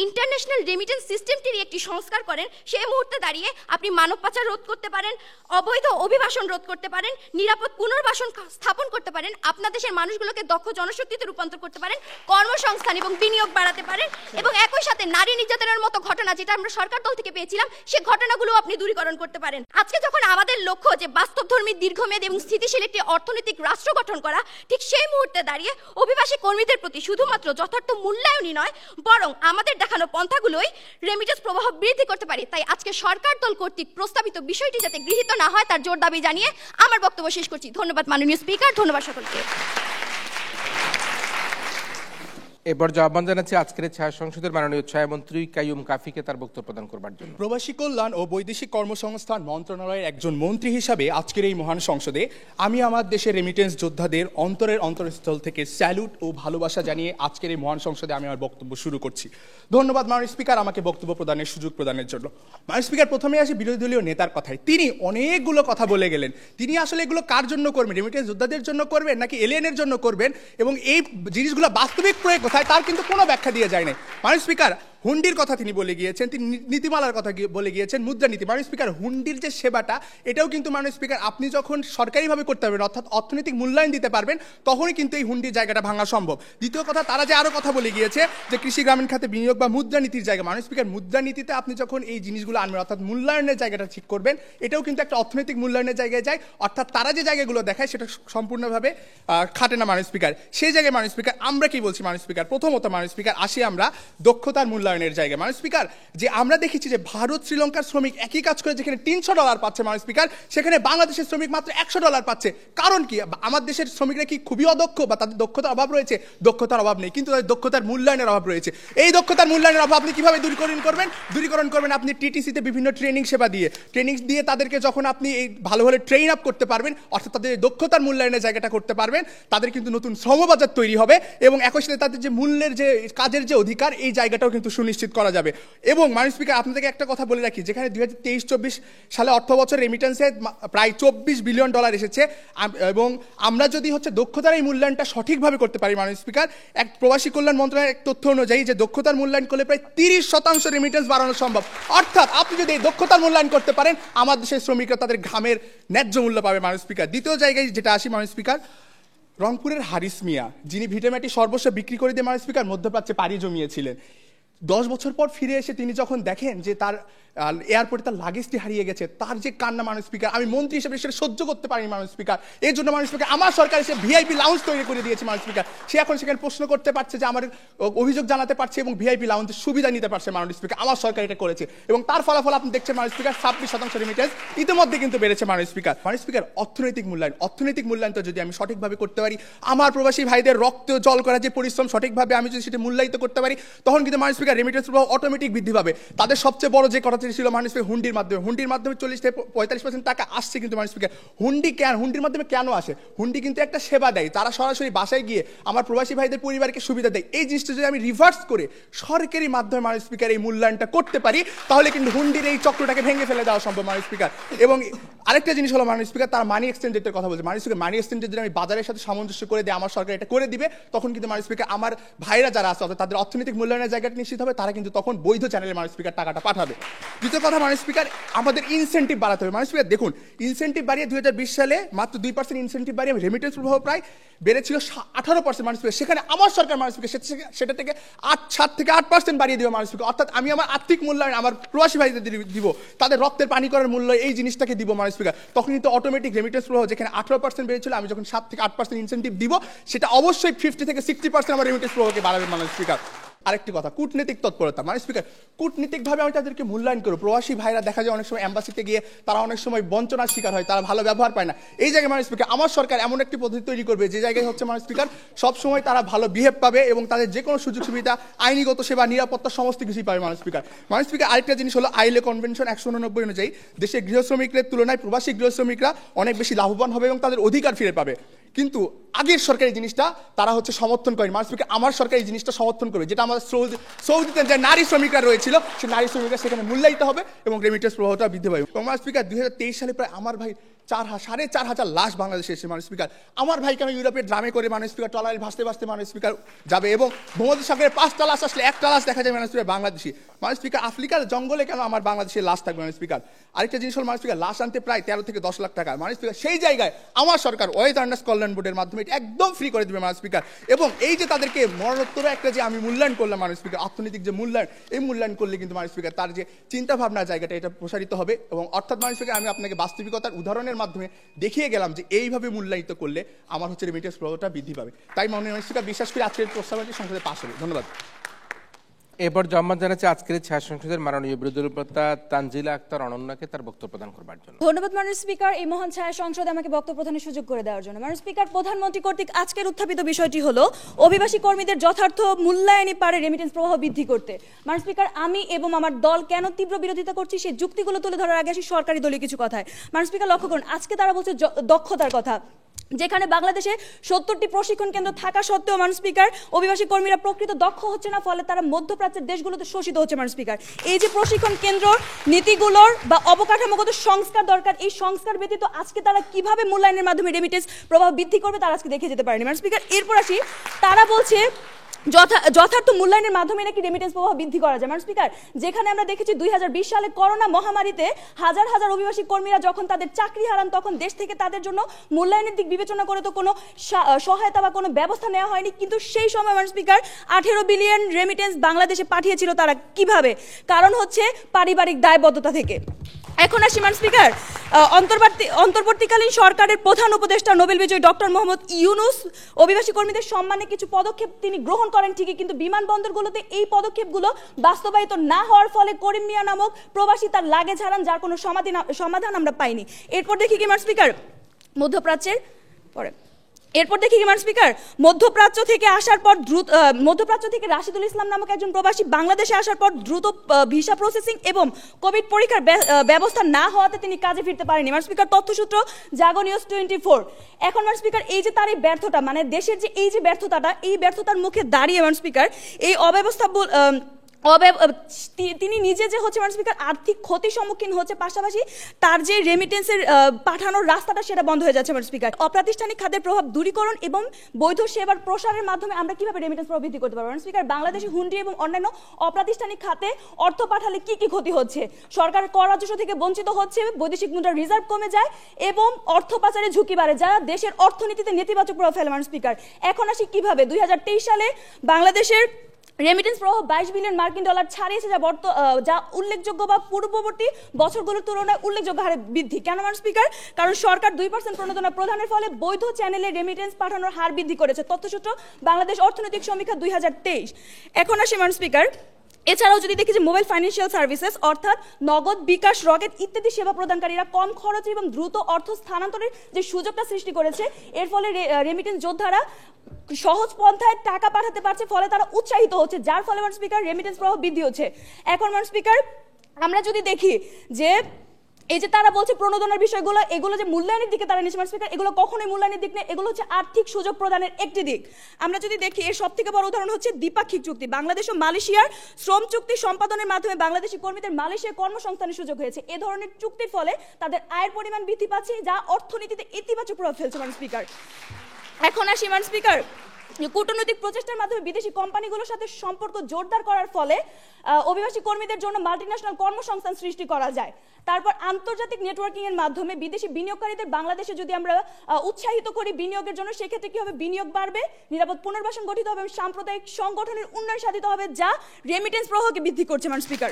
ইন্টারন্যাশনাল রেমিটেন্স সিস্টেমটির একটি সংস্কার করেন, সেই মুহূর্তে দাঁড়িয়ে আপনি মানব পাচার রোধ করতে পারেন, অবৈধ অভিবাসন রোধ করতে পারেন, নিরাপদ পুনর্বাসন স্থাপন করতে পারেন, আপনার দেশের মানুষগুলোকে দক্ষ জনশক্তিতে রূপান্তর করতে পারেন, কর্মসংস্থান এবং বিনিয়োগ বাড়াতে পারেন এবং একই সাথে নারী নির্যাতনের মতো ঘটনা যেটা আমরা সরকার দল থেকে পেয়েছিলাম, সেই ঘটনাগুলো আপনি দূরীকরণ করতে পারেন। আজকে যখন আমাদের লক্ষ্য যে বাস্তবধর্মী, দীর্ঘমেয়াদী এবং স্থিতিশীল একটি অর্থনৈতিক রাষ্ট্র গঠন করা, ঠিক সেই মুহূর্তে দাঁড়িয়ে অভিবাসী কর্মীদের প্রতি শুধুমাত্র যথার্থ মূল্যায়নই নয়, বরং আমাদের দেখানো পন্থাগুলোই রেমিটেন্স প্রবাহ বৃদ্ধি করতে পারে। তাই আজকে সরকার দল কর্তৃক প্রস্তাবিত বিষয়টি যাতে গৃহীত না হয় তার জোর দাবি জানিয়ে আমার বক্তব্য শেষ করছি। ধন্যবাদ মাননীয় স্পিকার, ধন্যবাদ সকলকে। এবার আহ্বান জানাচ্ছি আজকের ছায়া সংসদের মাননীয় ছায়ামন্ত্রী কাইয়ুম কাফিকে তার বক্তব্য প্রদান করবার জন্য। প্রবাসী কল্যাণ ও বৈদেশিক কর্মসংস্থান মন্ত্রণালয়ের একজন মন্ত্রী হিসাবে আজকের এই মহান সংসদে আমি আমার দেশের রেমিটেন্স যোদ্ধাদের অন্তরস্থল থেকে স্যালুট ও ভালোবাসা জানিয়ে আজকের এই মহান সংসদে আমি আমার বক্তব্য শুরু করছি। ধন্যবাদ মাননীয় স্পিকার আমাকে বক্তব্য প্রদানের সুযোগ প্রদানের জন্য। মাননীয় স্পিকার, প্রথমে আসি বিরোধী দলীয় নেতার কথায়। তিনি অনেকগুলো কথা বলে গেলেন। তিনি আসলে এগুলো কার জন্য করবেন? রেমিটেন্স যোদ্ধাদের জন্য করবেন নাকি এলিয়েনের জন্য করবেন? এবং এই জিনিসগুলো বাস্তবিক প্রয়োগ কোথায় তার কিন্তু কোনো ব্যাখ্যা দিয়ে যায় নাই। মাননীয় স্পিকার, হুন্ডির কথা তিনি বলে গিয়েছেন, তিনি নীতিমালার কথা বলে গিয়েছেন, মুদ্রানীতি। মাননীয় স্পিকার, হুন্ডির যে সেবাটা, এটাও কিন্তু মাননীয় স্পিকার আপনি যখন সরকারিভাবে করতে পারবেন, অর্থাৎ অর্থনৈতিক মূল্যায়ন দিতে পারবেন, তখনই কিন্তু এই হুন্ডির জায়গাটা ভাঙা সম্ভব। দ্বিতীয় কথা, তারা যে আরও কথা বলে গিয়েছে যে কৃষি গ্রামীণ খাতে বিনিয়োগ বা মুদ্রানীতির জায়গা। মাননীয় স্পিকার, মুদ্রানীতিতে আপনি যখন এই জিনিসগুলো আনবেন, অর্থাৎ মূল্যায়নের জায়গাটা ঠিক করবেন, এটাও কিন্তু একটা অর্থনৈতিক মূল্যায়নের জায়গায় যায়। অর্থাৎ তারা যে জায়গাগুলো দেখায় সেটা সম্পূর্ণভাবে খাটে না মাননীয় স্পিকার। সেই জায়গায় মাননীয় স্পিকার আমরা কি বলছি মাননীয় স্পিকার? প্রথমত মাননীয় স্পিকার, আসি আমরা দক্ষতার মূল্যায়নের জায়গায়। মাননীয় স্পিকার, যে আমরা দেখেছি যে ভারত শ্রীলঙ্কার শ্রমিক একই কাজ করে যেখানে $300 পাচ্ছে মাননীয় স্পিকার, সেখানে বাংলাদেশের শ্রমিক মাত্র $100 পাচ্ছে। কারণ কি? আমার দেশের শ্রমিকরা কি খুবই অদক্ষ বা তাদের দক্ষতার অভাব রয়েছে? দক্ষতার অভাব নেই, কিন্তু তাদের দক্ষতার মূল্যায়নের অভাব রয়েছে। এই দক্ষতার মূল্যায়নের অভাব আপনি কিভাবে দূরীকরণ করবেন? দূরীকরণ করবেন আপনি টিটিসিতে বিভিন্ন ট্রেনিং সেবা দিয়ে। ট্রেনিং দিয়ে তাদেরকে যখন আপনি এই ভালোভাবে ট্রেন আপ করতে পারবেন, অর্থাৎ তাদের দক্ষতার মূল্যায়নের জায়গাটা করতে পারবেন, তাদের কিন্তু নতুন শ্রমবাজার তৈরি হবে এবং একই সাথে তাদের যে মূল্যের যে কাজের যে অধিকার, এই জায়গাটাও কিন্তু সুনিশ্চিত করা যাবে। এবং মাননীয় স্পিকার, আপনাদেরকে একটা কথা বলে রাখি, যেখানে 2023-24 সালে অর্থ বছর রেমিটেন্সে প্রায় $24 বিলিয়ন এসেছে, এবং আমরা যদি দক্ষতার এই মূল্যায়নটা সঠিকভাবে করতে পারি মাননীয় স্পিকার, এক প্রবাসী কল্যাণ মন্ত্রণালয়ের এক তথ্য অনুযায়ী যে দক্ষতার মূল্যায়ন করলে প্রায় 30% রেমিটেন্স বাড়ানো সম্ভব। অর্থাৎ আপনি যদি এই দক্ষতার মূল্যায়ন করতে পারেন, আমার দেশের শ্রমিকরা তাদের ঘামের ন্যায্য মূল্য পাবে মাননীয় স্পিকার। দ্বিতীয় জায়গায় যেটা আসি মাননীয় স্পিকার, রংপুরের হারিস মিয়া, যিনি ভিটেমাটি সর্বস্ব বিক্রি করে দিয়ে মাননীয় স্পিকার মধ্যপ্রাচ্যে পাড়ি জমিয়েছিলেন, 10 বছর পর ফিরে এসে তিনি যখন দেখেন যে তার এয়ারপোর্টে তার লাগেজটি হারিয়ে গেছে, তার যে কান্না মাননীয় স্পিকার, আমি মন্ত্রী হিসেবে সেটা সহ্য করতে পারিনি মাননীয় স্পিকার। এই জন্য মাননীয় স্পিকার আমার সরকার এসে ভিআইপি লাউঞ্জ তৈরি করে দিয়েছে মাননীয় স্পিকার। সে এখন সেখানে প্রশ্ন করতে পারছে যে আমার অভিযোগ জানাতে পারছে এবং ভিআইপি লাউঞ্জের সুবিধা নিতে পারছে মাননীয় স্পিকার। আমার সরকার এটা করেছে এবং তার ফলাফল আপনি দেখছেন মাননীয় স্পিকার 26% রেমিটেন্স ইতিমধ্যে কিন্তু বেড়েছে মাননীয় স্পিকার। মাননীয় স্পিকার অর্থনৈতিক মূল্যায়ন তো যদি আমি সঠিকভাবে করতে পারি, আমার প্রবাসী ভাইদের রক্ত জল করা যে পরিশ্রম সঠিকভাবে আমি যদি সেটা মূল্যায়িত করতে পারি, তখন কিন্তু মাননীয় স্পিকার রেমিটেন্স প্রবাহ অটোমেটিক বৃদ্ধি পাবে। তাদের সবচেয়ে বড় যে কথাটি ছিল মাননীয় স্পিকার হুন্ডির মাধ্যমে 40 থেকে 45% টাকা আসছে কিন্তু মাননীয় স্পিকার। হুন্ডির মাধ্যমে কেন আসে? হুন্ডি কিন্তু একটা সেবা দেয়, তারা সরাসরি বাসায় গিয়ে আমার প্রবাসী ভাইদের পরিবারকে সুবিধা দেয়। এই জিনিসটা যদি আমি রিভার্স করে সরকারি মাধ্যমে মাননীয় স্পিকার এই মূল্যায়নটা করতে পারি, তাহলে কিন্তু হুন্ডির এই চক্রটাকে ভেঙে ফেলে দেওয়া সম্ভব মাননীয় স্পিকার। এবং আরেকটা জিনিস হলো মাননীয় স্পিকার, তার মানি এক্সচেঞ্জ রেটের কথা বলছে মাননীয় স্পিকার। মানি এক্সচেঞ্জ যদি আমি বাজারের সাথে সামঞ্জস্য করে দিই, আমার সরকার এটা করে দিবে, তখন কিন্তু মাননীয় স্পিকার আমার ভাইরা যারা আছে অর্থাৎ তাদের অর্থনৈতিক মূল্যায়নের জায়গাটা নিশ্চিত হবে, তারা কিন্তু তখন বৈধ চ্যানেলে মাননীয় স্পিকার টাকাটা পাঠাবে। দ্বিতীয় কথা মাননীয় স্পিকার, আমাদের ইনসেন্টিভ বাড়াতে হবে মাননীয় স্পিকার। দেখুন, ইনসেন্টিভ বাড়িয়ে 2020 সালে মাত্র 2% ইনসেন্টিভ বাড়িয়ে রেমিটেন্স প্রবাহ প্রায় বেড়েছিল 18% মাননীয় স্পিকার। সেখানে আমার সরকার মাননীয় স্পিকার সেটা থেকে 7 থেকে 8% বাড়িয়ে দেবে মাননীয় স্পিকার। অর্থাৎ আমি আমার আর্থিক মূল্যায়ন আমার প্রবাসী ভাইদের দিব, তাদের রক্তের পানি করার মূল্য এই জিনিসটাকে দিব মাননীয় স্পিকার। তখন কিন্তু অটোমেটিক রেমিটেন্স প্রবাহ যেখানে 18% বেড়েছিল, আমি যখন 7 থেকে 8% ইনসেন্টিভ দিব, সেটা অবশ্যই 50 থেকে 60% আমার রেমিটেন্স প্রবাহকে বাড়াবে মাননীয় স্পিকার। আরেকটি কথা, কূটনীতিক তৎপরতা মাননীয় স্পিকার। কূটনীতিকভাবে আমি তাদেরকে মূল্যায়ন করব। প্রবাসী ভাইরা দেখা যায় অনেক সময় এম্বাসিতে গিয়ে তারা অনেক সময় বঞ্চনার শিকার হয়, তারা ভালো ব্যবহার পায় না। এই জায়গায় মাননীয় স্পিকার আমার সরকার এমন একটি পদ্ধতি তৈরি করবে যে জায়গায় হচ্ছে মাননীয় স্পিকার সবসময় তারা ভালো বিহেভ পাবে এবং তাদের যে কোনো সুযোগ সুবিধা, আইনিগত সেবা, নিরাপত্তা সমস্ত কিছুই পাবে মাননীয় স্পিকার। মাননীয় স্পিকার আরেকটা জিনিস হলো আইএলও কনভেনশন 189 অনুযায়ী দেশের গৃহ শ্রমিকদের তুলনায় প্রবাসী গৃহ শ্রমিকরা অনেক বেশি লাভবান হবে এবং তাদের অধিকার ফিরে পাবে। কিন্তু আগের সরকারি জিনিসটা তারা হচ্ছে সমর্থন করেন মাননীয় স্পিকার। আমার সরকার এই জিনিসটা সমর্থন করবে, যেটা আমাদের সৌদিতে যে নারী শ্রমিকরা রয়েছিল, সেই নারী শ্রমিকরা সেখানে মূল্যায়িত হবে এবং রেমিটেন্স প্রবাহটা বৃদ্ধি পাবে। এবং মাননীয় স্পিকার 2023 সালে প্রায় আমার ভাই 4,500 লাশ বাংলাদেশে এসেছে মাননীয় স্পিকার। আমার ভাইকে আমি ইউরোপের ড্রামে করে মাননীয় স্পিকার ট্রলারে ভাসতে মাননীয় স্পিকার যাবে এবং ভূমধ্যসাগরের 5টা লাশ আসলে 1টা লাশ দেখা যায় মাননীয় স্পিকার বাংলাদেশি। মাননীয় স্পিকার আফ্রিকার জঙ্গলে কেন আমার বাংলাদেশের লাশ থাকবে মাননীয় স্পিকার? আরেকটা জিনিস হল মাননীয় স্পিকার, লাশ আনতে প্রায় 13 থেকে 10 লাখ টাকা মাননীয় স্পিকার। সেই জায়গায় আমার সরকার ওয়েজ আর্নার্স কল্যাণ বোর্ডের মাধ্যমে এটা একদম ফ্রি করে দেবে মাননীয় স্পিকার। এবং এই যে তাদেরকে মরণোত্তর একটা যে আমি মূল্যায়ন করলাম মাননীয় স্পিকার, অর্থনৈতিক যে মূল্যায়ন, এই মূল্যায়ন করলে কিন্তু মাননীয় স্পিকার তার যে চিন্তা ভাবনার জায়গাটা এটা প্রসারিত হবে। এবং অর্থাৎ মাননীয় স্পিকার আমি আপনাকে বাস্তবিকতার উদাহরণের মাধ্যমে দেখিয়ে গেলাম যে এইভাবে মূল্যায়িত করলে আমার হচ্ছে রেমিটেন্স প্রবাহটা বৃদ্ধি পাবে। তাই মাননীয় স্পিকার বিশ্বাস করি আজকের প্রস্তাবটি সংসদে পাস হবে। ধন্যবাদ। এরপর জম্মাত জানাচ্ছে আজকের ছায়া সংসদের মাননীয় বিরোধী দলনেতা তানজিলা আক্তার অনন্যাকে তার বক্তব্য প্রদান করবার জন্য। ধন্যবাদ মাননীয় স্পিকার, এই মহান ছায়া সংসদে আমাকে বক্তব্য প্রদানের সুযোগ করে দেওয়ার জন্য। মাননীয় স্পিকার, প্রধানমন্ত্রী কর্তৃক আজকের উত্থাপিত বিষয়টি হলো অভিবাসী কর্মীদের যথার্থ মূল্যায়নই পারে রেমিটেন্স প্রবাহ বৃদ্ধি করতে। মাননীয় স্পিকার, আমি এবং আমার দল কেন তীব্র বিরোধিতা করছি সেই যুক্তিগুলো তুলে ধরার আগে আসি সরকারি দলীয় কিছু কথায়। মাননীয় স্পিকার, লক্ষ্য করুন, আজকে তারা বলছে দক্ষতার কথা, যেখানে বাংলাদেশে 70টি প্রশিক্ষণ কেন্দ্র থাকা সত্ত্বেও মাননীয় স্পিকার অভিবাসী কর্মীরা প্রকৃত দক্ষ হচ্ছে না, ফলে তারা মধ্যপ্রাচ্যের দেশগুলোতে শোষিত হচ্ছে। মাননীয় স্পিকার, এই যে প্রশিক্ষণ কেন্দ্র নীতিগুলোর বা অবকাঠামোগত সংস্কার দরকার, এই সংস্কার ব্যতীত আজকে তারা কিভাবে মূল্যায়নের মাধ্যমে রেমিটেন্স প্রবাহ বৃদ্ধি করবে তারা আজকে দেখে যেতে পারেনি। মাননীয় স্পিকার, এরপর আসি, তারা বলছে যথার্থ মূল্যায়নের মাধ্যমে নাকি রেমিটেন্স প্রবাহ বৃদ্ধি করা যায়। মাননীয় স্পিকার, যেখানে আমরা দেখেছি 2020 সালে করোনা মহামারীতে হাজার হাজার অভিবাসী কর্মীরা যখন তাদের চাকরি হারান, তখন দেশ থেকে তাদের জন্য মূল্যায়নের দিক বিবেচনা করে তো কোনো সহায়তা বা কোনো ব্যবস্থা নেওয়া হয়নি। কিন্তু সেই সময় মাননীয় স্পিকার 18 বিলিয়ন রেমিটেন্স বাংলাদেশে পাঠিয়েছিল তারা। কিভাবে? কারণ হচ্ছে পারিবারিক দায়বদ্ধতা থেকে। এখন আসি মাননীয় স্পিকার, অন্তর্বর্তীকালীন সরকারের প্রধান উপদেষ্টা নোবেল বিজয়ী ডক্টর মোহাম্মদ ইউনুস অভিবাসী কর্মীদের সম্মানে কিছু পদক্ষেপ তিনি গ্রহণ করেন ঠিকই, কিন্তু বিমানবন্দরগুলোতে এই পদক্ষেপগুলো বাস্তবায়িত না হওয়ার ফলে করিম মিয়া নামক প্রবাসী তার লাগেজ হারান, যার কোনো সমাধান আমরা পাইনি। এরপর দেখি কি মাননীয় স্পিকার, মধ্যপ্রাচ্যের পরে এরপর দেখি কি মাননীয় স্পিকার, মধ্যপ্রাচ্য থেকে রাশিদুল ইসলাম নামক একজন প্রবাসী বাংলাদেশে আসার পর দ্রুত ভিসা প্রসেসিং এবং কোভিড পরীক্ষার ব্যবস্থা না হওয়াতে তিনি কাজে ফিরতে পারেনি। মাননীয় স্পিকার, তথ্যসূত্র জাগো নিউজ 24। এখন মাননীয় স্পিকার, এই যে তার এই ব্যর্থতা, মানে দেশের যে এই যে ব্যর্থতাটা, এই ব্যর্থতার মুখে দাঁড়িয়ে মাননীয় স্পিকার এই অব্যবস্থা তিনি নিজে যে হচ্ছে মাননীয় স্পিকার আর্থিক ক্ষতির সম্মুখীন হচ্ছে, পাশাপাশি তার যে রেমিটেন্সের পাঠানোর রাস্তাটা সেটা বন্ধ হয়ে যাচ্ছে। মাননীয় স্পিকার, অপ্রাতিষ্ঠানিক খাতের প্রভাব দূরীকরণ এবং বৈধ সেবার প্রসারের মাধ্যমে আমরা কিভাবে রেমিটেন্স প্রভাব বৃদ্ধি করতে পারবো? মাননীয় স্পিকার, বাংলাদেশে হুন্ডি এবং অন্যান্য অপ্রাতিষ্ঠানিক খাতে অর্থ পাঠালে কি কি ক্ষতি হচ্ছে? সরকার কর রাজস্ব থেকে বঞ্চিত হচ্ছে, বৈদেশিক মুদ্রার রিজার্ভ কমে যায় এবং অর্থ পাচারের ঝুঁকি বাড়ে, যা দেশের অর্থনীতিতে নেতিবাচক প্রভাব ফেলে। মাননীয় স্পিকার, এখন আসি কিভাবে 2023 সালে বাংলাদেশের রেমিটেন্স প্রবাহ 22 বিলিয়ন মার্কিন ডলার ছাড়িয়েছে, যা উল্লেখযোগ্য বা পূর্ববর্তী বছরগুলোর তুলনায় উল্লেখযোগ্য হারে বৃদ্ধি। কেন মান স্পিকার? কারণ সরকার 2% প্রণোদনা প্রদানের ফলে বৈধ চ্যানেলে রেমিটেন্স পাঠানোর হার বৃদ্ধি করেছে। তথ্যসূত্র বাংলাদেশ অর্থনৈতিক সমীক্ষা 2023। এখন আসি মান স্পিকার, এছাড়াও যদি দেখি যে মোবাইল ফাইন্যান্সিয়াল সার্ভিসেস অর্থাৎ নগদ, বিকাশ, রকেট ইত্যাদি সেবা প্রদানকারীরা কম খরচে এবং দ্রুত অর্থ স্থানান্তরের যে সুযোগটা সৃষ্টি করেছে, এর ফলে রেমিটেন্স যোদ্ধারা সহজ পন্থায় টাকা পাঠাতে পারছে, ফলে তারা উৎসাহিত হচ্ছে, যার ফলে মান স্পিকার রেমিটেন্স প্রবাহ বৃদ্ধি হচ্ছে। এখন মান স্পিকার আমরা যদি দেখি যে এই যে তারা বলছে প্রণোদনার বিষয়গুলো, এগুলো যে মূল্যায়নের দিকে তারা নিচ্ছে মান স্পিকার, এগুলো কখনোই মূল্যায়নের দিক নেই, এগুলো হচ্ছে আর্থিক সুযোগ প্রদানের একটি দিক। আমরা যদি দেখি এর সবথেকে বড় উদাহরণ হচ্ছে দ্বিপাক্ষিক চুক্তি। বাংলাদেশ ও মালয়েশিয়ার শ্রম চুক্তি সম্পাদনের মাধ্যমে বাংলাদেশি কর্মীদের মালয়েশিয়ায় কর্মসংস্থানের সুযোগ হয়েছে। এ ধরনের চুক্তির ফলে তাদের আয়ের পরিমাণ বৃদ্ধি পাচ্ছে, যা অর্থনীতিতে ইতিবাচক প্রভাব ফেলছে মান স্পিকার। এখন আসি মান স্পিকার, কূটনৈতিক প্রচেষ্টার মাধ্যমে বিদেশি কোম্পানিগুলোর সাথে সম্পর্ক জোরদার করার ফলে অভিবাসী কর্মীদের জন্য মাল্টিন্যাশনাল কর্মসংস্থান সৃষ্টি করা যায়। তারপর আন্তর্জাতিক নেটওয়ার্কিং এর মাধ্যমে বিদেশি বিনিয়োগকারীদের বাংলাদেশে যদি আমরা উৎসাহিত করি বিনিয়োগের জন্য, সেক্ষেত্রে কি হবে? বিনিয়োগ বাড়বে, নিরাপদ পুনর্বাসন গঠিত হবে এবং সাম্প্রদায়িক সংগঠনের উন্নয়ন সাধিত হবে, যা রেমিটেন্স প্রবাহকে বৃদ্ধি করছে মান স্পিকার।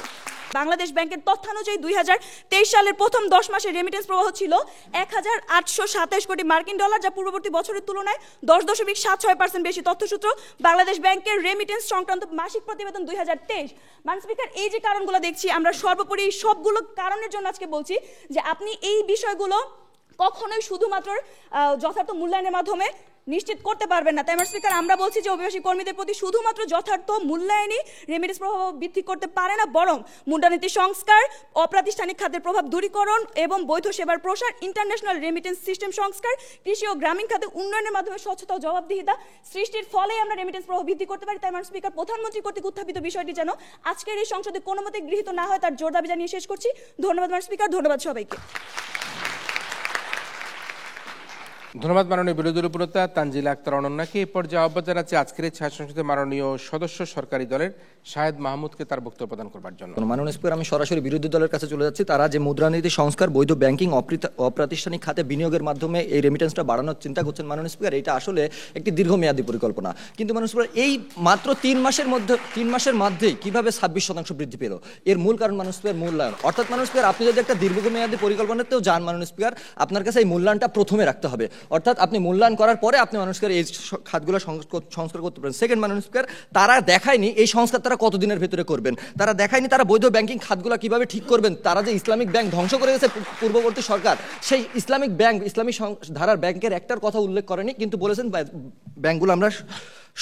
বাংলাদেশ ব্যাংকের তথ্যানুযায়ী 2023 সালের প্রথম 10 মাসে রেমিটেন্স প্রবাহ ছিল 1827 কোটি মার্কিন ডলার, যা পূর্ববর্তী বছরের তুলনায় 10.76% বেশি। তথ্যসূত্র বাংলাদেশ ব্যাংকের রেমিটেন্স সংক্রান্ত মাসিক প্রতিবেদন 2023। মান স্পিকার, এই যে কারণগুলো দেখছি আমরা, সর্বোপরি সবগুলো কারণের জন্য আজকে বলছি যে আপনি এই বিষয়গুলো কখনোই শুধুমাত্র যথার্থ মূল্যায়নের মাধ্যমে নিশ্চিত করতে পারবেন না। তাই স্পিকার আমরা বলছি যে অভিবাসী কর্মীদের প্রতি শুধুমাত্র যথার্থ মূল্যায়নই রেমিটেন্স প্রভাব বৃদ্ধি করতে পারে না, বরং মুদ্রানীতি সংস্কার, অপ্রাতিষ্ঠানিক খাতের প্রভাব দূরীকরণ এবং বৈধ সেবার প্রসার, ইন্টারন্যাশনাল রেমিটেন্স সিস্টেম সংস্কার, কৃষি ও গ্রামীণ খাতে উন্নয়নের মাধ্যমে স্বচ্ছতা ও জবাবদিহিতা সৃষ্টির ফলে আমরা রেমিটেন্স প্রভাব বৃদ্ধি করতে পারি। তাই স্পিকার প্রধানমন্ত্রী কর্তৃক উত্থাপিত বিষয়টি যেন আজকের এই সংসদে কোনো মতে গৃহীত না হয়, তার জোর দাবি জানিয়ে শেষ করছি। ধন্যবাদ স্পিকার, ধন্যবাদ সবাইকে। ধন্যবাদ মাননীয় বিরোধী দলনেতা তানজিলা আক্তার অনন্যাকে। এই পর্যায়ে আহ্বান জানাচ্ছি আজকের এই ছায়া সংসদে মাননীয় সদস্য সরকারি দলের শাহেদ মাহমুদকে তার বক্তব্য প্রদান করবার জন্য। মাননীয় স্পিকার, আমি সরাসরি বিরোধী দলের কাছে চলে যাচ্ছি। তারা যে মুদ্রানীতি সংস্কার, বৈধ ব্যাংকিং, অপ্রাতিষ্ঠানিক খাতে বিনিয়োগের মাধ্যমে এই রেমিটেন্সটা বাড়ানোর চিন্তা করছেন মাননীয় স্পিকার, এটা আসলে একটি দীর্ঘমেয়াদী পরিকল্পনা। কিন্তু মাননীয় স্পিকার, এই মাত্র 3 মাসের মধ্যেই কিভাবে 26% বৃদ্ধি পেল? এর মূল কারণ মাননীয় স্পিকার মূল্যায়ন। অর্থাৎ মাননীয় স্পিকার, আপনি যদি একটা দীর্ঘমেয়াদী পরিকল্পনাতেও যান মাননীয় স্পিকার, আপনার কাছে এই মূল্যায়নটা প্রথমে রাখতে হবে। অর্থাৎ আপনি মূল্যায়ন করার পরে আপনি মাননীয় স্পিকার এই খাতগুলো সংস্কার করতে পারেন। সেকেন্ড মাননীয় স্পিকার, তারা দেখায়নি এই সংস্কার তারা কতদিনের ভেতরে করবেন, তারা দেখায়নি তারা বৈধ ব্যাংকিং খাতগুলো কিভাবে ঠিক করবেন। তারা যে ইসলামিক ব্যাংক ধ্বংস করে গেছে পূর্ববর্তী সরকার, সেই ইসলামিক ধারার ব্যাংকের একটার কথা উল্লেখ করেনি, কিন্তু বলেছেন ব্যাংকগুলো আমরা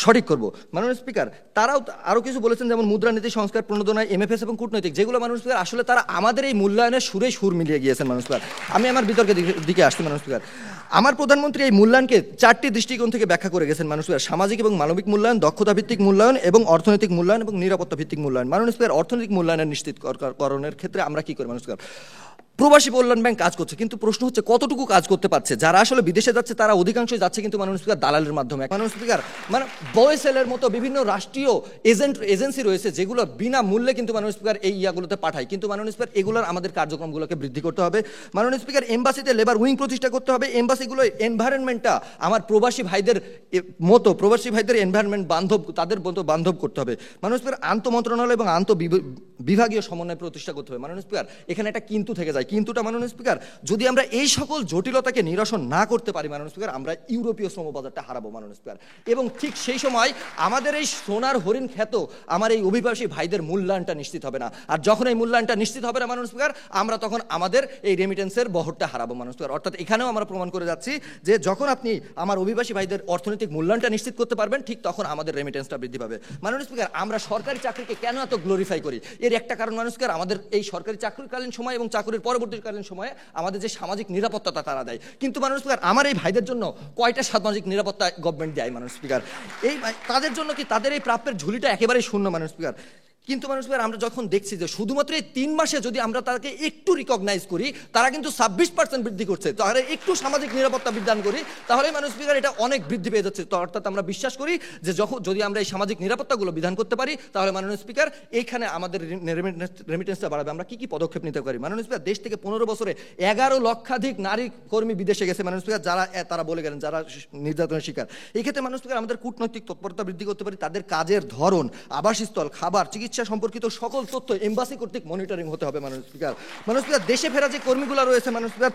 সঠিক করবো। মাননীয় স্পিকার, তারাও আরও কিছু বলেছেন, যেমন মুদ্রানীতি সংস্কার, প্রণোদনা, এমএফএস এবং কূটনৈতিক, যেগুলো মাননীয় স্পিকার আসলে তারা আমাদের এই মূল্যায়নের সুর মিলিয়ে গিয়েছেন মাননীয় স্পিকার। আমি আমার বিতর্কের দিকে আসছি মাননীয় স্পিকার। আমার প্রধানমন্ত্রী এই মূল্যায়নকে 4টি দৃষ্টিকোণ থেকে ব্যাখ্যা করে গেছেন মাননীয় স্পিকার: সামাজিক এবং মানবিক মূল্যায়ন, দক্ষতা ভিত্তিক মূল্যায়ন এবং অর্থনৈতিক মূল্যায়ন এবং নিরাপত্তা ভিত্তিক মূল্যায়ন। মাননীয় স্পিকার, অর্থনৈতিক মূল্যায়নের নিশ্চিতকরণের ক্ষেত্রে আমরা কি করি মাননীয় স্পিকার? প্রবাসী কল্যাণ ব্যাংক কাজ করছে, কিন্তু প্রশ্ন হচ্ছে কতটুকু কাজ করতে পারছে? যারা আসলে বিদেশে যাচ্ছে তারা অধিকাংশই যাচ্ছে কিন্তু মাননীয় স্পিকার দালালের মাধ্যমে। মাননীয় স্পিকার, মানে বয়েসেলের মতো বিভিন্ন রাষ্ট্রীয় এজেন্সি রয়েছে যেগুলো বিনা মূল্যে কিন্তু মাননীয় স্পিকার এই ইয়াগুলোতে পাঠায়। কিন্তু মাননীয় স্পিকার, এগুলোর আমাদের কার্যক্রমগুলোকে বৃদ্ধি করতে হবে। মাননীয় স্পিকার, এমবাসিতে লেবার উইং প্রতিষ্ঠা করতে হবে। এমবাসিগুলোর এনভায়রনমেন্টটা আমার প্রবাসী ভাইদের এনভায়রনমেন্ট বান্ধব, তাদের মতো বান্ধব করতে হবে। মাননীয় স্পিকার, আন্তঃমন্ত্রণালয় এবং বিভাগীয় সমন্বয় প্রতিষ্ঠা করতে হবে। মাননীয় স্পিকার, এখানে একটা কিন্তু থেকে যায়, কিন্তুটা মাননীয় স্পিকার, যদি আমরা এই সকল জটিলতাকে নিরসন না করতে পারি মাননীয় স্পিকার, আমরা ইউরোপীয় শ্রম বাজারটা হারাবো মাননীয় স্পিকার। এবং ঠিক সেই সময় আমাদের এই সোনার হরিণ খ্যাত আমার এই অভিবাসী ভাইদের মূল্যায়নটা নিশ্চিত হবে না। আর যখন এই মূল্যায়নটা নিশ্চিত হবে না মাননীয় স্পিকার, আমরা তখন আমাদের এই রেমিটেন্সের বহরটা হারাবো মাননীয় স্পিকার। অর্থাৎ এখানেও আমরা প্রমাণ করে যাচ্ছি যে যখন আপনি আমার অভিবাসী ভাইদের অর্থনৈতিক মূল্যায়নটা নিশ্চিত করতে পারবেন, ঠিক তখন আমাদের রেমিটেন্সটা বৃদ্ধি পাবে। মাননীয় স্পিকার, আমরা সরকারি চাকরিকে কেন এত গ্লোরিফাই করি? এর একটা কারণ মাননীয় স্পিকার, আমাদের এই সরকারি চাকরিকালীন সময় এবং চাকরির পরবর্তীকালীন সময়ে আমাদের যে সামাজিক নিরাপত্তাটা তারা দেয়। কিন্তু মাননীয় স্পিকার, আমার এই ভাইদের জন্য কয়টা সামাজিক নিরাপত্তা গভর্নমেন্ট দেয় মাননীয় স্পিকার? এই তাদের জন্য কি তাদের এই প্রাপ্যের ঝুলিটা একেবারেই শূন্য মাননীয় স্পিকার। কিন্তু মানুষ আমরা যখন দেখছি যে শুধুমাত্র এই 3 মাসে যদি আমরা তাকে একটু রিকগনাইজ করি, তারা কিন্তু 26% বৃদ্ধি করছে, তাহলে একটু সামাজিক নিরাপত্তা বিধান করি, তাহলে মানুষ স্পিকার এটা অনেক বৃদ্ধি পেয়ে যাচ্ছে। তো অর্থাৎ আমরা বিশ্বাস করি যে যদি আমরা এই সামাজিক নিরাপত্তাগুলো বিধান করতে পারি, তাহলে মাননীয় স্পিকার এইখানে আমাদের রেমিটেন্সটা বাড়াবে। আমরা কি কি পদক্ষেপ নিতে পারি? মাননীয় স্পিকার, দেশ থেকে 15 বছরে 11 লক্ষাধিক নারী কর্মী বিদেশে গেছে মাননীয় স্পিকার, তারা বলে গেলেন যারা নির্যাতনের শিকার। এই ক্ষেত্রে মাননীয় স্পিকার আমাদের কূটনৈতিক তৎপরতা বৃদ্ধি করতে পারি, তাদের কাজের ধরন, আবাসস্থল, খাবার, চিকিৎসা সম্পর্কিত সকল তথ্য এমবাসি কর্তৃক মনিটরিং হতে হবে। মাননীয় স্পিকার, দেশে ফেরা যে কর্মীগুলো রয়েছে মাননীয় স্পিকার,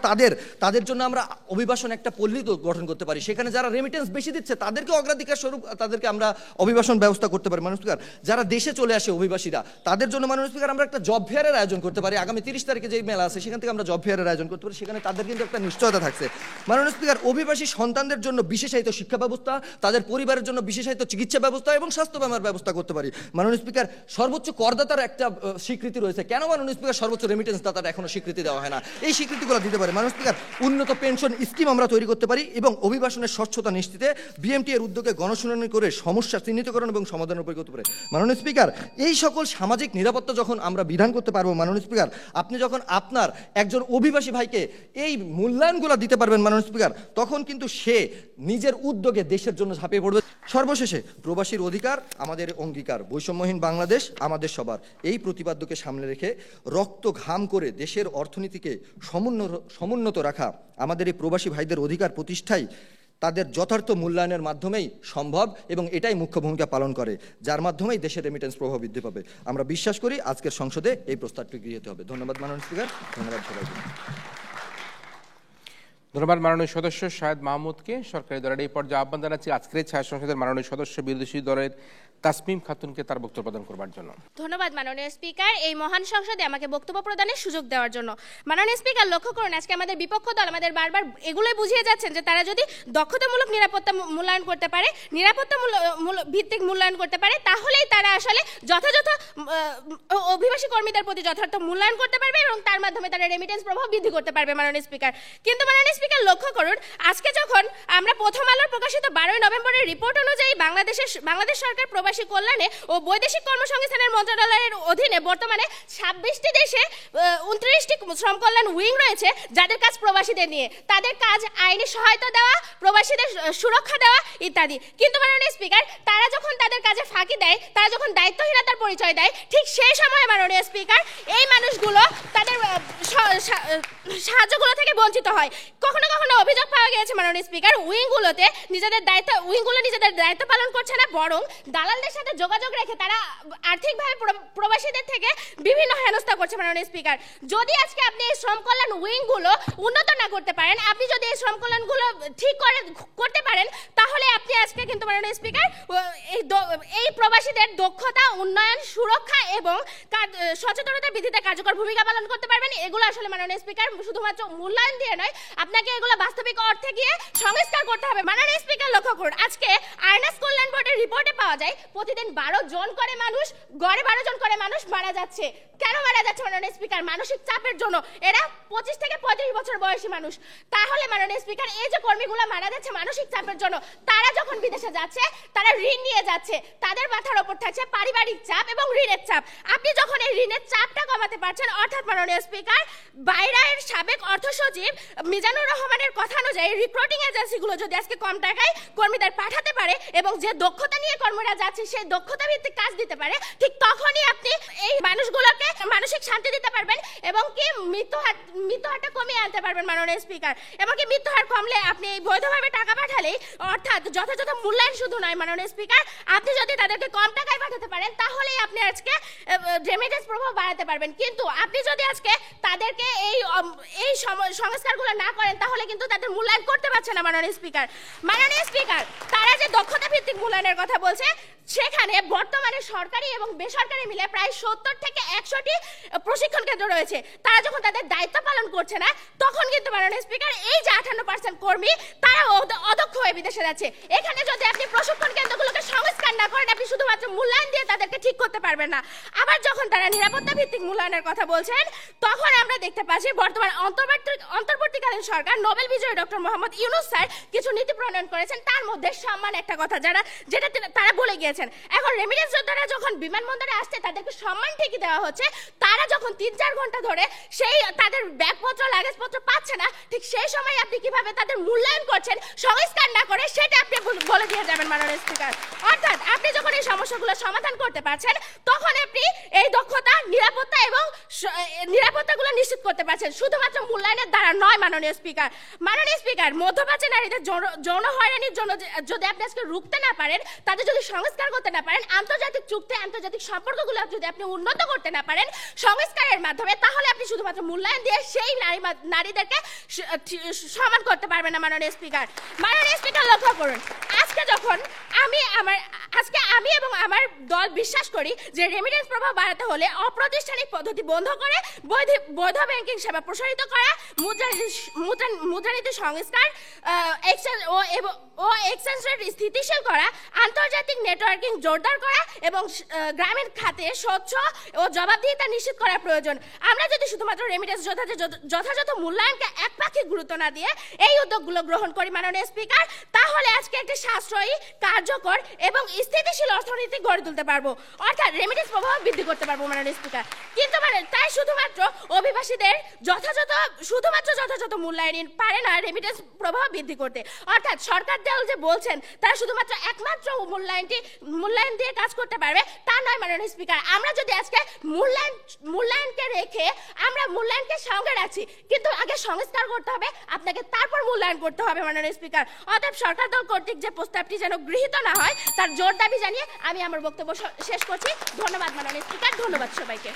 তাদের জন্য আমরা অভিবাসন একটা পল্লী গঠন করতে পারি। সেখানে যারা রেমিটেন্স বেশি দিচ্ছে তাদেরকে অগ্রাধিকার স্বরূপ তাদেরকে আমরা অভিবাসন ব্যবস্থা করতে পারি। মাননীয় স্পিকার, যারা দেশে চলে আসে অভিবাসীরা, তাদের জন্য মাননীয় স্পিকার আমরা একটা জব ফেয়ারের আয়োজন করতে পারি। আগামী 30 তারিখে যে মেলা আছে সেখান থেকে আমরা জব ফেয়ারের আয়োজন করতে পারি, সেখানে তাদের কিন্তু একটা নিশ্চয়তা থাকছে। মাননীয় স্পিকার, অভিবাসী সন্তানদের জন্য বিশেষায়িত শিক্ষা ব্যবস্থা, তাদের পরিবারের জন্য বিশেষায়িত চিকিৎসা ব্যবস্থা এবং স্বাস্থ্য বীমার ব্যবস্থা করতে পারি। মাননীয় স্পিকার, সর্বোচ্চ করদাতার একটা স্বীকৃতি রয়েছে, কেন মাননীয় স্পিকার সর্বোচ্চ রেমিটেন্স দাতার এখনো স্বীকৃতি দেওয়া হয় না? এই স্বীকৃতিগুলো দিতে পারে। মাননীয় স্পিকার, উন্নত পেনশন স্কিম আমরা তৈরি করতে পারি এবং অভিবাসনের স্বচ্ছতা নিশ্চিতে বিএমটি এর উদ্যোগে গণশুনানি করে সমস্যা চিহ্নিতকরণ এবং সমাধানের উপর করতে পারে। মাননীয় স্পিকার, এই সকল সামাজিক নিরাপত্তা যখন আমরা বিধান করতে পারবো মাননীয় স্পিকার, আপনি যখন আপনার একজন অভিবাসী ভাইকে এই মূল্যায়নগুলো দিতে পারবেন মাননীয় স্পিকার, তখন কিন্তু সে নিজের উদ্যোগে দেশের জন্য ঝাঁপিয়ে পড়বে। সর্বশেষে, প্রবাসীর অধিকার আমাদের অঙ্গীকার, বৈষম্যহীন বাংলাদেশ আমাদের সবার। এই প্রতিপাদ্যকে সামনে রেখে রক্ত ঘাম করে দেশের অর্থনীতিকে সমুন্নত রাখা আমাদের এই প্রবাসী ভাইদের অধিকার প্রতিষ্ঠায় তাদের যথার্থ মূল্যায়নের মাধ্যমেই সম্ভব এবং এটাই মুখ্য ভূমিকা পালন করে, যার মাধ্যমেই দেশের রেমিটেন্স প্রভাব বৃদ্ধি পাবে। আমরা বিশ্বাস করি আজকের সংসদে এই প্রস্তাবটি গৃহীত হবে। ধন্যবাদ মাননীয় স্পিকার, ধন্যবাদ সবাইকে। ধন্যবাদ মাননীয় সদস্য শাহেদ মাহমুদকে। সরকারি দলের এই পর্যায়ে আহ্বান জানাচ্ছি আজকের ছায়া সংসদের মাননীয় সদস্য বিরোধী দলের তাসমিম খাতুনকে তার বক্তব্য প্রদান করবার জন্য। ধন্যবাদ মাননীয় স্পিকার, এই মহান সংসদে আমাকে বক্তব্য প্রদানের সুযোগ দেওয়ার জন্য। মাননীয় স্পিকার, লক্ষ্য করুন আজকে আমাদের বিপক্ষ দল আমাদের বারবার এগুলোই বুঝিয়ে যাচ্ছেন যে তারা যদি দক্ষতামূলক নিরাপত্তা মূল্যায়ন করতে পারে, নিরাপত্তা ভিত্তিক মূল্যায়ন করতে পারে, তাহলেই তারা আসলে যথাযথ অভিবাসী কর্মীদের প্রতি যথার্থ মূল্যায়ন করতে পারবে এবং তার মাধ্যমে তারা রেমিটেন্স প্রভাব বৃদ্ধি করতে পারবে মাননীয় স্পিকার। কিন্তু মাননীয় স্পিকার, লক্ষ্য করুন আজকে যখন আমরা প্রথম আলোর প্রকাশিত 12 নভেম্বরের রিপোর্ট অনুযায়ী বাংলাদেশ সরকার প্রবাসী কল্যাণে ও বৈদেশিক কর্মসংস্থানের মন্ত্রণালয়ের অধীনে বর্তমানে 26টি দেশে 29টি শ্রম কল্যাণ উইং রয়েছে, যাদের কাজ প্রবাসীদের নিয়ে, তাদের কাজ আইনি সহায়তা দেওয়া, প্রবাসীদের সুরক্ষা দেওয়া ইত্যাদি। কিন্তু মাননীয় স্পিকার, তারা যখন তাদের কাজে ফাঁকি দেয়, তারা যখন দায়িত্বহীনতার পরিচয় দেয়, ঠিক সেই সময় মাননীয় স্পিকার এই মানুষগুলো তাদের সাহায্যগুলো থেকে বঞ্চিত হয়। কখনো কখনো অভিযোগ পাওয়া গিয়েছে মাননীয় স্পিকার, উইংগুলো নিজেদের দায়িত্ব পালন করছে না, বরং দালালদের সাথে যোগাযোগ রেখে তারা আর্থিকভাবে প্রবাসীদের থেকে বিভিন্ন হেনস্থা করছে মাননীয় স্পিকার। যদি আজকে আপনি এই শ্রম কল্যাণ উইংগুলো উন্নত না করতে পারেন, আপনি যদি এই শ্রম কল্যাণগুলো ঠিক করতে পারেন, তাহলে আপনি আজকে কিন্তু মাননীয় স্পিকার এই প্রবাসীদের দক্ষতা উন্নয়ন, সুরক্ষা এবং সচেতনতা বৃদ্ধিতে কার্যকর ভূমিকা পালন করতে পারবেন। এগুলো আসলে মাননীয় স্পিকার শুধুমাত্র মূল্যায়ন দিয়ে নয়, আপনাকে এগুলো বাস্তবিক অর্থে গিয়ে সংস্কার করতে হবে। মাননীয় স্পিকার, লক্ষ্য করুন আজকে আর্নাস কল্যাণ বোর্ডের রিপোর্টে পাওয়া যায় প্রতিদিন 12 জন করে মানুষ, গড়ে 12 জন করে মানুষ মারা যাচ্ছে। কেন মারা যাচ্ছে মাননীয় স্পিকার? মানসিক চাপের জন্য। এরা 25 থেকে 35 বছর বয়সী মানুষ। তাহলে মাননীয় স্পিকার, এই যে কর্মীগুলো মারা যাচ্ছে মানসিক চাপের জন্য, তারা যখন বিদেশে যাচ্ছে তারা ঋণ নিয়ে যাচ্ছে, তাদের মাথার ওপর থাকছে পারিবারিক চাপ এবং ঋণের চাপ। আপনি যখন এই ঋণের চাপটা কমাতে পারছেন, অর্থাৎ মাননীয় স্পিকার, বাইরের সাবেক অর্থ সচিব মিজানুর রহমানের কথা অনুযায়ী রিক্রুটিং এজেন্সিগুলো যদি আজকে কম টাকায় কর্মীদের পাঠাতে পারে এবং যে দক্ষতা নিয়ে কর্মীরা যাচ্ছে সেই দক্ষতা ভিত্তিক কাজ দিতে পারে, ঠিক তখনই আপনি এই মানুষগুলোকে মানসিক শান্তি দিতে পারবেন এবং কি মৃত্যু হারটা কমিয়ে আনতে পারবেন মাননীয় স্পিকার। এবং কি মৃত্যু হার কমলে আপনি এই বৈধভাবে টাকা পাঠালেই, অর্থাৎ যথাযথ মূল্যায়ন শুধু নয় মাননীয় স্পিকার, আপনি যদি তাদেরকে কম টাকায় পাঠাতে পারেন, তাহলেই আপনি আজকে রেমিটেন্স প্রভাব বাড়াতে পারবেন। কিন্তু আপনি যদি আজকে তাদেরকে এই সংস্কারগুলো না করেন, তাহলে কিন্তু তাদের মূল্যায়ন করতে পারছে না মাননীয় স্পিকার। মাননীয় স্পিকার, তারা যে দক্ষতা ভিত্তিক মূল্যায়নের কথা বলছে, সেখানে বর্তমানে সরকারি এবং বেসরকারি মিলে প্রায় 70 থেকে 100টি প্রশিক্ষণ কেন্দ্র রয়েছে। তারা যখন তাদের দায়িত্ব পালন করছে না, তখন কিন্তু মাননীয় স্পিকার এই যে 58% কর্মী তারা অদক্ষ হয়ে বিদেশে যাচ্ছে। এখানে যদি আপনি প্রশিক্ষণ কেন্দ্রগুলোকে সংস্কার না করেন, আপনি শুধুমাত্র মূল্যায়ন দিয়ে তাদেরকে ঠিক করতে পারবেন না। আবার যখন তারা নিরাপত্তা ভিত্তিক মূল্যায়নের কথা বলছেন, তখন আমরা দেখতে পাচ্ছি বর্তমান অন্তর্বর্তীকালীন সরকার নোবেল বিজয়ী ডক্টর মোহাম্মদ ইউনূস স্যার কিছু নীতি প্রণয়ন করেছেন, তার মধ্যে সম্মান একটা কথা যেটা তারা বলে গিয়েছেন। এখন রেমিটেন্স যোদ্ধারা যখন বিমানবন্দরে আসছে তাদেরকে সম্মান ঠিকই দেওয়া হচ্ছে, তারা যখন 3-4 ঘন্টা ধরে সেই তাদের ব্যাগপত্র লাগেজপত্র পাচ্ছে না, ঠিক সেই সময় আপনি কিভাবে তাদের মূল্যায়ন করছেন সংস্কার না করে, সেটা আপনি বলে দিয়ে যাবেন মাননীয় স্পিকার। অর্থাৎ আপনি যখন এই সমস্যাগুলো সমাধান করতে পারছেন, তখন আপনি এই দক্ষতা, নিরাপত্তা এবং নিরাপত্তাগুলো নিশ্চিত করতে পারছেন, শুধুমাত্র মূল্যায়নের দ্বারা নয় মাননীয় স্পিকার। মাননীয় স্পিকার, মধ্যপ্রাচ্যে নারীদের যৌন হয়রানির জন্য যদি আপনি আজকে রুখতে না পারেন, তাদের যদি সংস্কার করতে না পারেন, আন্তর্জাতিক চুক্তি, আন্তর্জাতিক সম্পর্কগুলো যদি আপনি উন্নত করতে না পারেন সংস্কারের মাধ্যমে, তাহলে আপনি শুধুমাত্র মূল্যায়ন দিয়ে সেই নারীদেরকে সমান করতে পারবেন না মাননীয় স্পিকার। মাননীয় স্পিকার, লক্ষ্য করুন, আজকে আমি এবং আমার দল বিশ্বাস করি যে রেমিটেন্স প্রবাহ বাড়াতে হলে অপ্রাতিষ্ঠানিক পদ্ধতি বন্ধ করে বৈধ ব্যাংকিং সেবা প্রসারিত করা, মুদ্রানীতি সংস্কার, এক্সচেঞ্জ রেট স্থিতিশীল করা, আন্তর্জাতিক নেটওয়ার্কিং জোরদার করা এবং গ্রামীণ খাতে স্বচ্ছ ও জবাবদিহিতা নিশ্চিত করা প্রয়োজন। আমরা যদি শুধুমাত্র রেমিটেন্স যোদ্ধাদের যথাযথ মূল্যায়নকে একপাক্ষিক গুরুত্ব না দিয়ে এই উদ্যোগগুলো গ্রহণ করি মাননীয় স্পিকার, তাহলে আজকে একটি সাশ্রয়ী, কার্যকর এবং স্থিতিশীল অর্থনীতি গড়ে তুলতে পারবো, অর্থাৎ রেমিটেন্স প্রবাহ বৃদ্ধি করতে পারবো মাননীয় স্পিকার। কিন্তু তাই শুধুমাত্র অভিবাসীদের যথাযথ মূল্যায়ন পারে না রেমিটেন্স প্রবাহ বৃদ্ধি করতে। অর্থাৎ সরকার দল যে বলছেন তারা শুধুমাত্র একমাত্র মূল্যায়ন দিয়ে কাজ করতে পারবে, তা নয় মাননীয় স্পিকার। আমরা যদি আজকে মূল্যায়নকে রেখে আমরা মূল্যায়নকে সঙ্গে রাখছি, কিন্তু আগে সংস্কার করতে হবে, আপনাকে তারপর মূল্যায়ন করতে হবে মাননীয় স্পিকার। অতএব সরকার দল কর্তৃক যে প্রস্তাবটি যেন গৃহীত না হয়, তার জোর দাবি জানিয়ে আমি আমার বক্তব্য শেষ করছি। ধন্যবাদ মাননীয় স্পিকার, ধন্যবাদ সবাইকে।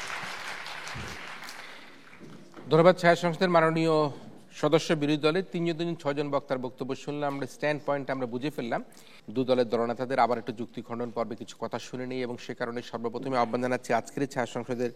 ধন্যবাদ। ছায়া সংসদের মাননীয় সদস্য বিরোধী দলের 6 জন বক্তার বক্তব্য শুনলাম, আমরা স্ট্যান্ড পয়েন্ট আমরা বুঝে ফেললাম। দু দলের দলনেতাদের আবার একটু যুক্তি খণ্ডন পর্বে কিছু কথা শুনে নেই, এবং সে কারণে সর্বপ্রথমে আহ্বান জানাচ্ছি আজকের ছায়া সংসদের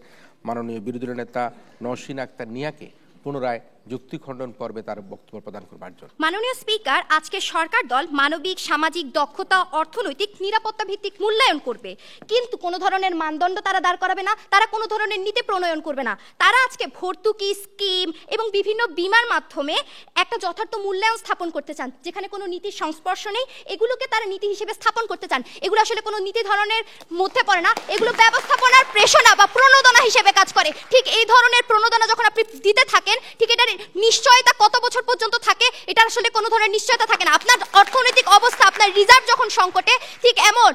মাননীয় বিরোধী দলের নেতা নওশিন আক্তার নিয়াকে পুনরায় যুক্তি খণ্ডন পর্বে তার বক্তব্য প্রদান করবার জন্য। মাননীয় স্পিকার, আজকে সরকার দল মানবিক, সামাজিক দক্ষতা, অর্থনৈতিক, নিরাপত্তা ভিত্তিক মূল্যায়ন করবে, কিন্তু কোনো ধরনের মানদণ্ড তারা দাঁড় করাবে না, তারা কোনো ধরনের নীতি প্রণয়ন করবে না। তারা আজকে ভর্তুকি স্কিম এবং বিভিন্ন বিমার মাধ্যমে একটা যথার্থ মূল্যায়ন স্থাপন করতে চান, যেখানে কোনো নীতির সংস্পর্শ নেই। এগুলোকে তারা নীতি হিসেবে স্থাপন করতে চান। এগুলো আসলে কোনো নীতি ধরনের মধ্যে পড়ে না, এগুলো ব্যবস্থাপনার প্রেষণা বা প্রণোদনা হিসেবে কাজ করে। ঠিক এই ধরনের প্রণোদনা যখন আপনি দিতে থাকেন, ঠিক এটার নিশ্চয়তা কত বছর পর্যন্ত থাকে, এটা আসলে কোনো ধরনের নিশ্চয়তা থাকে না। আপনার অর্থনৈতিক অবস্থা, আপনার রিজার্ভ যখন সংকটে, ঠিক এমন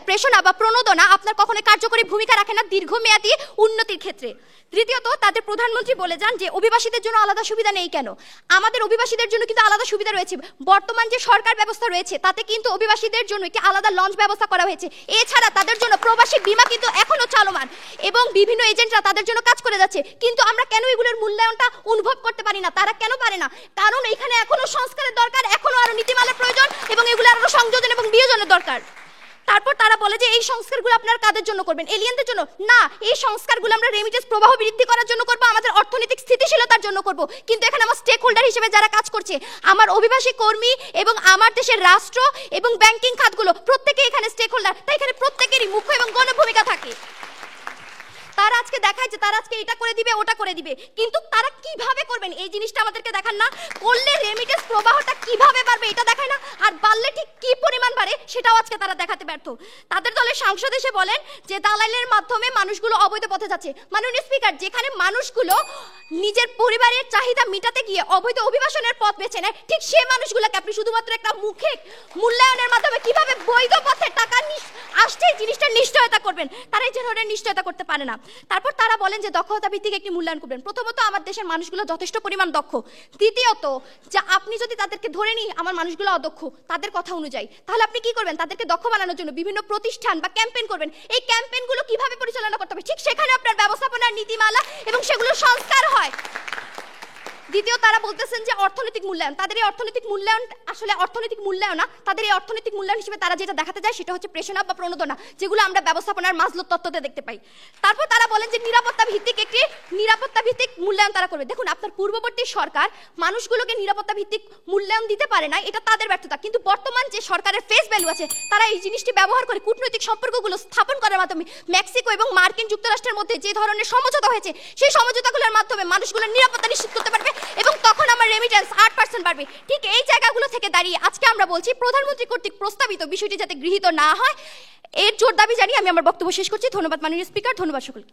প্রেষণা বা প্রণোদনা আপনার কখনো কার্যকরী ভূমিকা রাখে না দীর্ঘমেয়াদী উন্নতির ক্ষেত্রে। তৃতীয়ত, তাদের প্রধানমন্ত্রী বলে যান যে অভিবাসীদের জন্য আলাদা সুবিধা নেই কেন। আমাদের অভিবাসীদের জন্য কিন্তু আলাদা সুবিধা রয়েছে। বর্তমান যে সরকার ব্যবস্থা রয়েছে তাতে কিন্তু অভিবাসীদের জন্য একটি আলাদা লঞ্চ ব্যবস্থা করা হয়েছে। এছাড়া তাদের জন্য প্রবাসী বীমা কিন্তু এখনো চলমান এবং বিভিন্ন এজেন্টরা তাদের জন্য কাজ করে যাচ্ছে। কিন্তু আমরা কেন এগুলোর মূল্যায়নটা অনুভব করতে পারি না? তারা কেন পারে না? কারণ এখানে এখনো সংস্কারের দরকার, এখনো আরো নীতিমালার প্রয়োজন এবং এগুলো আরো সংযোজন এবং বিয়োজনের দরকার। তারপর তারা বলে যে এই সংস্কারগুলো আপনারা কাদের জন্য করবেন? এলিয়েনদের জন্য না, এই সংস্কারগুলো আমরা রেমিটেন্স প্রবাহ বৃদ্ধি করার জন্য করব, আমাদের অর্থনৈতিক স্থিতিশীলতার জন্য করব। কিন্তু এখানে আমার স্টেক হোল্ডার হিসেবে যারা কাজ করছে, আমার অভিবাসী কর্মী এবং আমার দেশের রাষ্ট্র এবং ব্যাংকিং খাতগুলো, প্রত্যেকে এখানে স্টেক হোল্ডার। তাই এখানে প্রত্যেকেরই মুখ্য এবং গণ ভূমিকা থাকে। তারা আজকে দেখায় যে তারা আজকে এটা করে দিবে, ওটা করে দিবে, কিন্তু তারা কিভাবে করবেন এই জিনিসটা আমাদেরকে দেখান না। করলে রেমিটেন্স প্রবাহটা কিভাবে বাড়বে এটা দেখায় না, আর বাড়লে ঠিক কি পরিমাণ বাড়ে সেটাও আজকে তারা দেখাতে ব্যর্থ। তাদের দলের সাংসদ এসে বলেন যে দালালের মাধ্যমে মানুষগুলো অবৈধ পথে যাচ্ছে। মাননীয় স্পিকার, যেখানে মানুষগুলো নিজের পরিবারের চাহিদা মেটাতে গিয়ে অবৈধ অভিবাসনের পথ বেছে নেয়, ঠিক সেই মানুষগুলোকে আপনি শুধুমাত্র একটা মুখে মূল্যায়নের মাধ্যমে কিভাবে বৈধ পথে টাকা আসছে এই জিনিসটা নিশ্চয়তা করবেন, তারা এই ধরনের নিশ্চয়তা করতে পারে না। তারপর তারা বলেন যে দক্ষতা ভিত্তিক একটি মূল্যায়ন করবেন। প্রথমত, আমার দেশের মানুষগুলো যথেষ্ট পরিমাণ দক্ষ। দ্বিতীয়ত, যে আপনি যদি তাদেরকে ধরে নিই আমার মানুষগুলো অদক্ষ তাদের কথা অনুযায়ী, তাহলে আপনি কি করবেন? তাদেরকে দক্ষ বানানোর জন্য বিভিন্ন প্রতিষ্ঠান বা ক্যাম্পেইন করবেন। এই ক্যাম্পেইনগুলো কিভাবে পরিচালনা করতে হবে, ঠিক সেখানে আপনার ব্যবস্থাপনার নীতিমালা এবং সেগুলো সংস্কার হয়। দ্বিতীয়, তারা বলতেছেন যে অর্থনৈতিক মূল্যায়ন, তাদের এই অর্থনৈতিক মূল্যায়ন আসলে অর্থনৈতিক মূল্যায়ন না, তাদের এই অর্থনৈতিক মূল্যায়ন হিসেবে তারা যেটা দেখাতে যায় সেটা হচ্ছে প্রেষণা বা প্রণোদনা, যেগুলো আমরা ব্যবস্থাপনার মাসলো তত্ত্বতে দেখতে পাই। তারপর তারা বলেন যে নিরাপত্তা ভিত্তিক মূল্যায়ন তারা করবে। দেখুন, আপনার পূর্ববর্তী সরকার মানুষগুলোকে নিরাপত্তা ভিত্তিক মূল্যায়ন দিতে পারে না, এটা তাদের ব্যর্থতা। কিন্তু বর্তমান যে সরকারের ফেস ভ্যালু আছে, তারা এই জিনিসটি ব্যবহার করে কূটনৈতিক সম্পর্কগুলো স্থাপন করার মাধ্যমে মেক্সিকো এবং মার্কিন যুক্তরাষ্ট্রের মধ্যে যে ধরনের সমঝোতা হয়েছে, সেই সমঝোতাগুলোর মাধ্যমে মানুষগুলোর নিরাপত্তা নিশ্চিত করতে পারবে এবং তখন আমার রেমিটেন্স 8% বাড়বে। ঠিক এই জায়গাগুলো থেকে দাঁড়িয়ে আজকে আমরা বলছি প্রধানমন্ত্রী কর্তৃক প্রস্তাবিত বিষয়টি যাতে গৃহীত না হয়, এর জোর দাবি জানিয়ে আমি আমার বক্তব্য শেষ করছি। ধন্যবাদ মাননীয় স্পিকার, ধন্যবাদ সকলকে।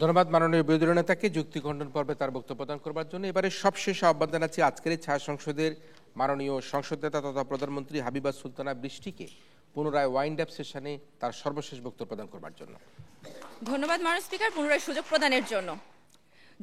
ধন্যবাদ মাননীয় বিরোধী নেতাকে যুক্তি খণ্ডন পর্বে তার বক্তব্য প্রদান করবার জন্য। এবারে সবশেষ আহ্বান জানাচ্ছি আজকের এই ছায়া সংসদের মাননীয় সংসদ নেতা তথা প্রধানমন্ত্রী হাবিবা সুলতানা বৃষ্টিকে পুনরায় ওয়াইন্ড আপ সেশনে তার সর্বশেষ বক্তব্য প্রদান করবার জন্য। ধন্যবাদ মাননীয় স্পিকার পুনরায় সুযোগ প্রদানের জন্য।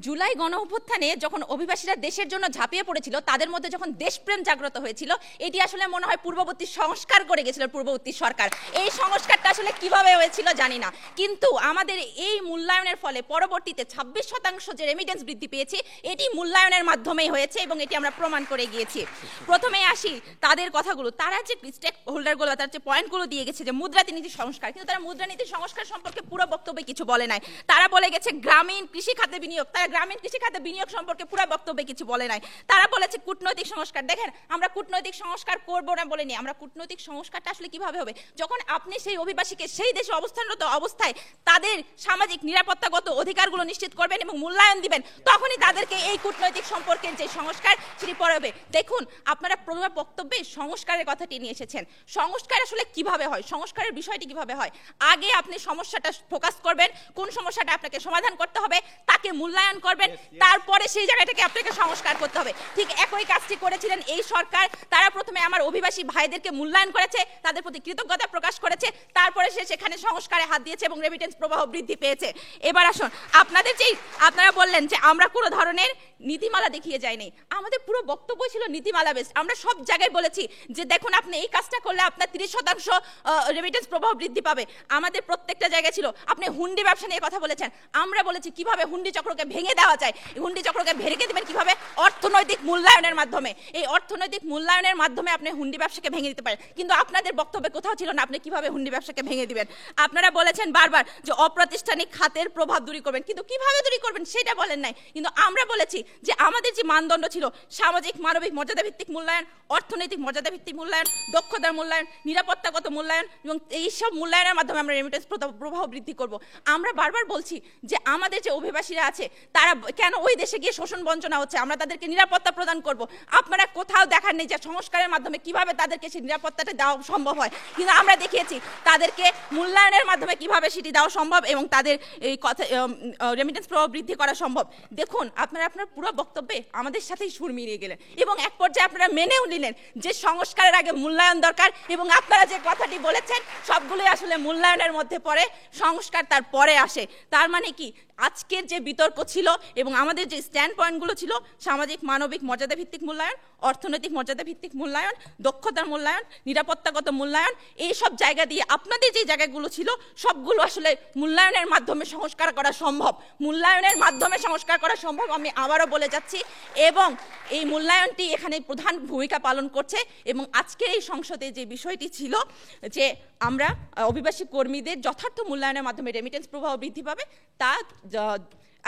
জুলাই গণ অভ্যুত্থানে যখন অভিবাসীরা দেশের জন্য ঝাঁপিয়ে পড়েছিল, তাদের মধ্যে যখন দেশপ্রেম জাগ্রত হয়েছিল, এটি আসলে মনে হয় পূর্ববর্তী সংস্কার করে গেছিল পূর্ববর্তী সরকার। এই সংস্কারটা আসলে কিভাবে হয়েছিল জানি না, কিন্তু আমাদের এই মূল্যায়নের ফলে পরবর্তীতে 26% যে রেমিটেন্স বৃদ্ধি পেয়েছে, এটি মূল্যায়নের মাধ্যমেই হয়েছে এবং এটি আমরা প্রমাণ করে গিয়েছি। প্রথমে আসি তাদের কথাগুলো। তারা যে স্টেক হোল্ডারগুলো, তার যে পয়েন্টগুলো দিয়ে গেছে যে মুদ্রানীতি সংস্কার, কিন্তু তারা মুদ্রানীতি সংস্কার সম্পর্কে পুরো বক্তব্যে কিছু বলে নাই। তারা বলে গেছে গ্রামীণ কৃষি খাতে বিনিয়োগ, তারা গ্রামীণ কৃষি খাতে বিনিয়োগ সম্পর্কে পুরো বক্তব্যে কিছু বলে নাই। তারা বলেছে কূটনৈতিক সংস্কার। দেখেন, আমরা কূটনৈতিক সংস্কার করবো না বলিনি, আমরা কূটনৈতিক সংস্কারটা আসলে কিভাবে হবে, যখন আপনি সেই অভিবাসীকে সেই দেশে অবস্থানরত অবস্থায় তাদের সামাজিক নিরাপত্তাগত অধিকারগুলো নিশ্চিত করবেন এবং মূল্যায়ন দিবেন, তখনই তাদেরকে এই কূটনৈতিক সম্পর্কের যে সংস্কার সেটি পরে হবে। দেখুন, আপনারা প্রথমে বক্তব্যে সংস্কারের কথাটি নিয়ে এসেছেন। সংস্কার আসলে কিভাবে হয়, সংস্কারের বিষয়টি কিভাবে হয়, আগে আপনি সমস্যাটা ফোকাস করবেন, কোন সমস্যাটা আপনাকে সমাধান করতে হবে, তাকে মূল্যায়ন করবেন, তারপরে সেই জায়গাটাকে আপনাকে সংস্কার করতে হবে। ঠিক একই কাজটি করেছিলেন এই সরকার। তারা প্রথমে আমার অভিবাসী ভাইদেরকে মূল্যায়ন করেছে, তাদের প্রতি কৃতজ্ঞতা প্রকাশ করেছে, তারপরে সে সেখানে সংস্কারে হাত দিয়েছে এবং রেমিটেন্স প্রবাহ বৃদ্ধি পেয়েছে। এবার আসুন, আপনারা বললেন যে আমরা কোনো ধরনের নীতিমালা দেখিয়ে যাইনি, আমাদের পুরো বক্তব্য ছিল নীতিমালা বেসড। আমরা সব জায়গায় বলেছি যে দেখুন, আপনি এই কাজটা করলে আপনার 30% রেমিটেন্স প্রবাহ বৃদ্ধি পাবে। আমাদের প্রত্যেকটা জায়গায় ছিল। আপনি হুন্ডি ব্যবসা নিয়ে কথা বলেছেন, আমরা বলেছি কিভাবে হুন্ডি চক্রকে ভেঙে দেওয়া যায়। হুন্ডি চক্রকে ভেঙে দেবেন কিভাবে, অর্থনৈতিক মূল্যায়নের মাধ্যমে। এই অর্থনৈতিক মূল্যায়নের মাধ্যমে আপনি হুন্ডি ব্যবসাকে ভেঙে দিতে পারেন, কিন্তু আপনাদের বক্তব্যে কোথাও ছিল না আপনি কিভাবে হুন্ডি ব্যবসাকে ভেঙে দিবেন। আপনারা বলেছেন বারবার যে অপ্রাতিষ্ঠানিক খাতের প্রভাব দূরী করবেন, কিন্তু কিভাবে দূরী করবেন সেটা বলেন নাই। কিন্তু আমরা বলেছি যে আমাদের যে মানদণ্ড ছিল সামাজিক মানবিক মর্যাদা ভিত্তিক মূল্যায়ন, অর্থনৈতিক মর্যাদা ভিত্তিক মূল্যায়ন, দক্ষতার মূল্যায়ন, নিরাপত্তাগত মূল্যায়ন, এবং এইসব মূল্যায়নের মাধ্যমে আমরা রেমিটেন্স প্রবাহ বৃদ্ধি করব। আমরা বারবার বলছি যে আমাদের যে অভিবাসীরা আছে তারা কেন ওই দেশে গিয়ে শোষণ বঞ্চনা হচ্ছে, আমরা তাদেরকে নিরাপত্তা প্রদান করব। আপনারা কোথাও দেখার নেই যে সংস্কারের মাধ্যমে কিভাবে তাদেরকে সেই নিরাপত্তাটা দেওয়া সম্ভব হয়, কিন্তু আমরা দেখিয়েছি তাদেরকে মূল্যায়নের মাধ্যমে কিভাবে সেটি দেওয়া সম্ভব এবং তাদের এই কথা রেমিটেন্স প্রবাহ বৃদ্ধি করা সম্ভব। দেখুন, আপনার পুরো বক্তব্যে আমাদের সাথেই সুর মিলিয়ে গেলেন এবং এক পর্যায়ে আপনারা মেনেও নিলেন যে সংস্কারের আগে মূল্যায়ন দরকার, এবং আপনারা যে কথাটি বলেছেন সবগুলোই আসলে মূল্যায়নের মধ্যে পড়ে, সংস্কার তার পরে আসে। তার মানে কি, আজকের যে বিতর্ক ছিল এবং আমাদের যে স্ট্যান্ড পয়েন্টগুলো ছিল সামাজিক মানবিক মর্যাদা ভিত্তিক মূল্যায়ন, অর্থনৈতিক মর্যাদা ভিত্তিক মূল্যায়ন, দক্ষতার মূল্যায়ন, নিরাপত্তাগত মূল্যায়ন, এই সব জায়গা দিয়ে আপনাদের যে জায়গাগুলো ছিল সবগুলো আসলে মূল্যায়নের মাধ্যমে সংস্কার করা সম্ভব, মূল্যায়নের মাধ্যমে সংস্কার করা সম্ভব। আমি আবারও বলে যাচ্ছি, এবং এই মূল্যায়নটি এখানে প্রধান ভূমিকা পালন করছে। এবং আজকের এই সংসদে যে বিষয়টি ছিল যে আমরা অভিবাসী কর্মীদের যথার্থ মূল্যায়নের মাধ্যমে রেমিটেন্স প্রবাহ বৃদ্ধি পাবে, তা